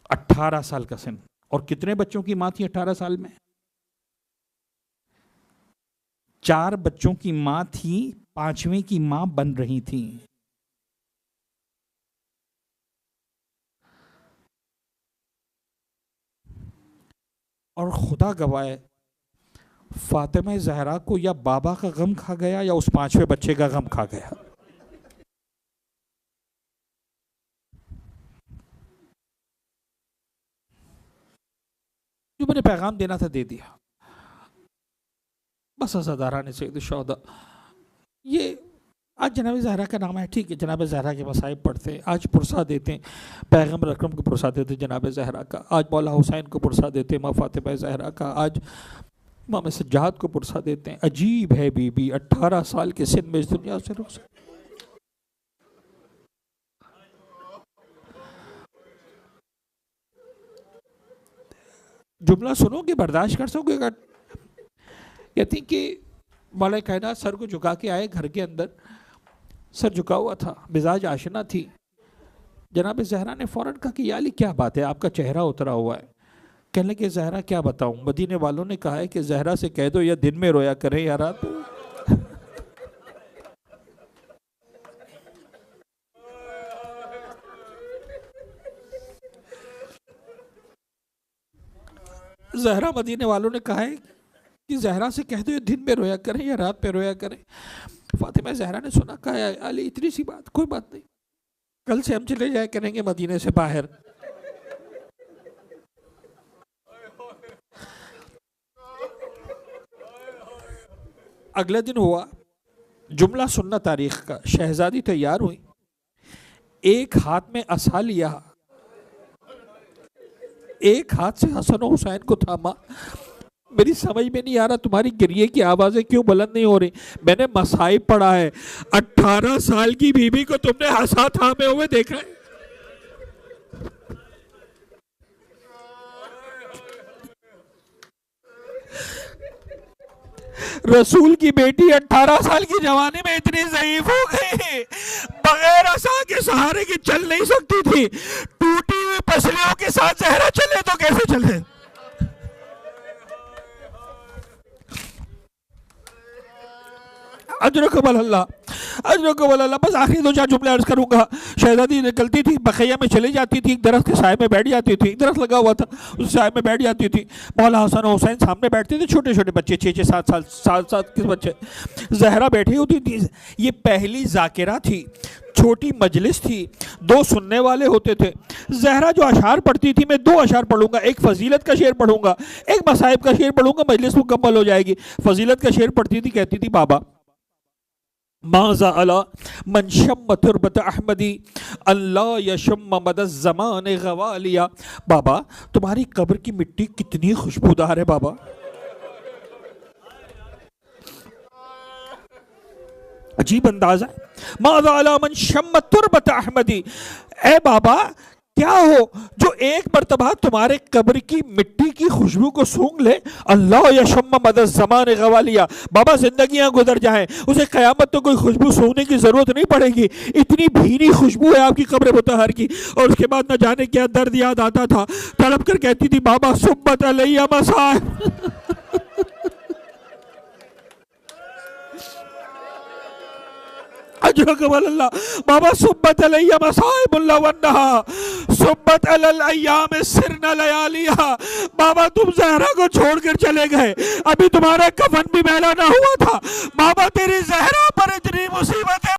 18 साल का सिन। और कितने बच्चों की मां थी 18 साल में? 4 बच्चों की मां थी, 5वें की मां बन रही थी। और खुदा गवाह, फातिमा ज़हरा को या बाबा का गम खा गया या उस 5वें बच्चे का गम खा गया। जो मैंने पैगाम देना था दे दिया। बस अज़ादारा ने सैयद शौदा, ये आज जनाब ज़हरा का नाम है, ठीक है, जनाब ज़हरा के मसाइब पढ़ते हैं, आज पुरसा देते हैं, पैगम्बर अकरम को पुरसा देते हैं जनाब ज़हरा का, आज मौला हुसैन को पुरसा देते हैं, माँ फातिमा ज़हरा का, आज इमाम सज्जाद को पुरसा देते हैं। अजीब है बीबी 18 साल के सिन में इस दुनिया से रुख। जुमला सुनोगे, बर्दाश्त कर सकोगे? कहती कि मौला कायनात सर को झुका के आए घर के अंदर, सर झुका हुआ था, मिजाज आशना थी। जनाब ज़हरा ने फौरन कहा कि याली क्या बात है, आपका चेहरा उतरा हुआ है। कहने लगे ज़हरा क्या बताऊं, मदीने वालों ने कहा है कि ज़हरा से कह दो या दिन में रोया करें या रात में। ज़हरा, मदीने वालों ने कहा है कि ज़हरा से कह दो या दिन में रोया करें या रात में रोया करें। फातिमा ज़हरा ने सुना, कहा अली इतनी सी बात, कोई बात नहीं, कल से हम चले जाया करेंगे मदीने से बाहर। अगले दिन हुआ, जुमला सुनना तारीख का। शहजादी तैयार हुई, एक हाथ में असा लिया, एक हाथ से हसन और हुसैन को थामा। मेरी समझ में नहीं आ रहा तुम्हारी गिरिए की आवाजें क्यों बुलंद नहीं हो रही। मैंने मसाइब पढ़ा है, 18 साल की बीबी को तुमने हंसा थामे हुए देखा है? रसूल की बेटी 18 साल की जवानी में इतनी ज़ईफ हो गई, बगैर असा के सहारे के चल नहीं सकती थी। टूटी हुई पसलियों के साथ ज़हरा चले तो कैसे चले? अजरकम अल्लाह, अजरक वाला बस आखिरी दो चार जुमले अर्ज करूंगा। शहजादी निकलती थी, बखैया में चली जाती थी, एक दरख्त के साए में बैठ जाती थी, एक दरख्त लगा हुआ था, उस साए में बैठ जाती थी। मौला हसन और हुसैन सामने बैठते थे, छोटे छोटे बच्चे, 6-6 7 के बच्चे। जहरा बैठी होती थी। ये पहली जाकिरा थी, छोटी मजलिस थी, 2 सुनने वाले होते थे। जहरा जो अशार पढ़ती थी, मैं 2 अशार पढ़ूंगा, एक फजीलत का शेर पढ़ूंगा, एक मसाइब का शेर पढ़ूंगा, मजलिस मुकम्मल हो जाएगी। फजीलत का शेर पढ़ती थी, कहती थी बाबा माजा अला मन शम्म तुरबत अहमदी अल्लाह यशम्म मद ज़मान गवालिया। बाबा तुम्हारी कब्र की मिट्टी कितनी खुशबूदार है बाबा। अजीब अंदाजा है। माजा अला मन शम्म तुरबत अहमदी, ए बाबा क्या हो जो एक मरतबा तुम्हारे कब्र की मिट्टी की खुशबू को सूंघ ले। अल्लाह यशम्म मद ज़मान गवालिया, बाबा जिंदगियां गुजर जाएं, उसे क़यामत तो कोई खुशबू सूंघने की जरूरत नहीं पड़ेगी, इतनी भीनी खुशबू है आपकी कब्र मुतहर की। और उसके बाद न जाने क्या दर्द याद आता था, तड़प कर कहती थी बाबा सुब्बत अलैया मसाइब। बाबा सुब्बत अलैया मसाइबुल्लाह वन्नहा सुब्बत अलल अय्याम सिरना लयालिया। बाबा तुम ज़हरा को छोड़कर चले गए, अभी तुम्हारा कफन भी मैला ना हुआ था। बाबा तेरी ज़हरा पर इतनी मुसीबत है।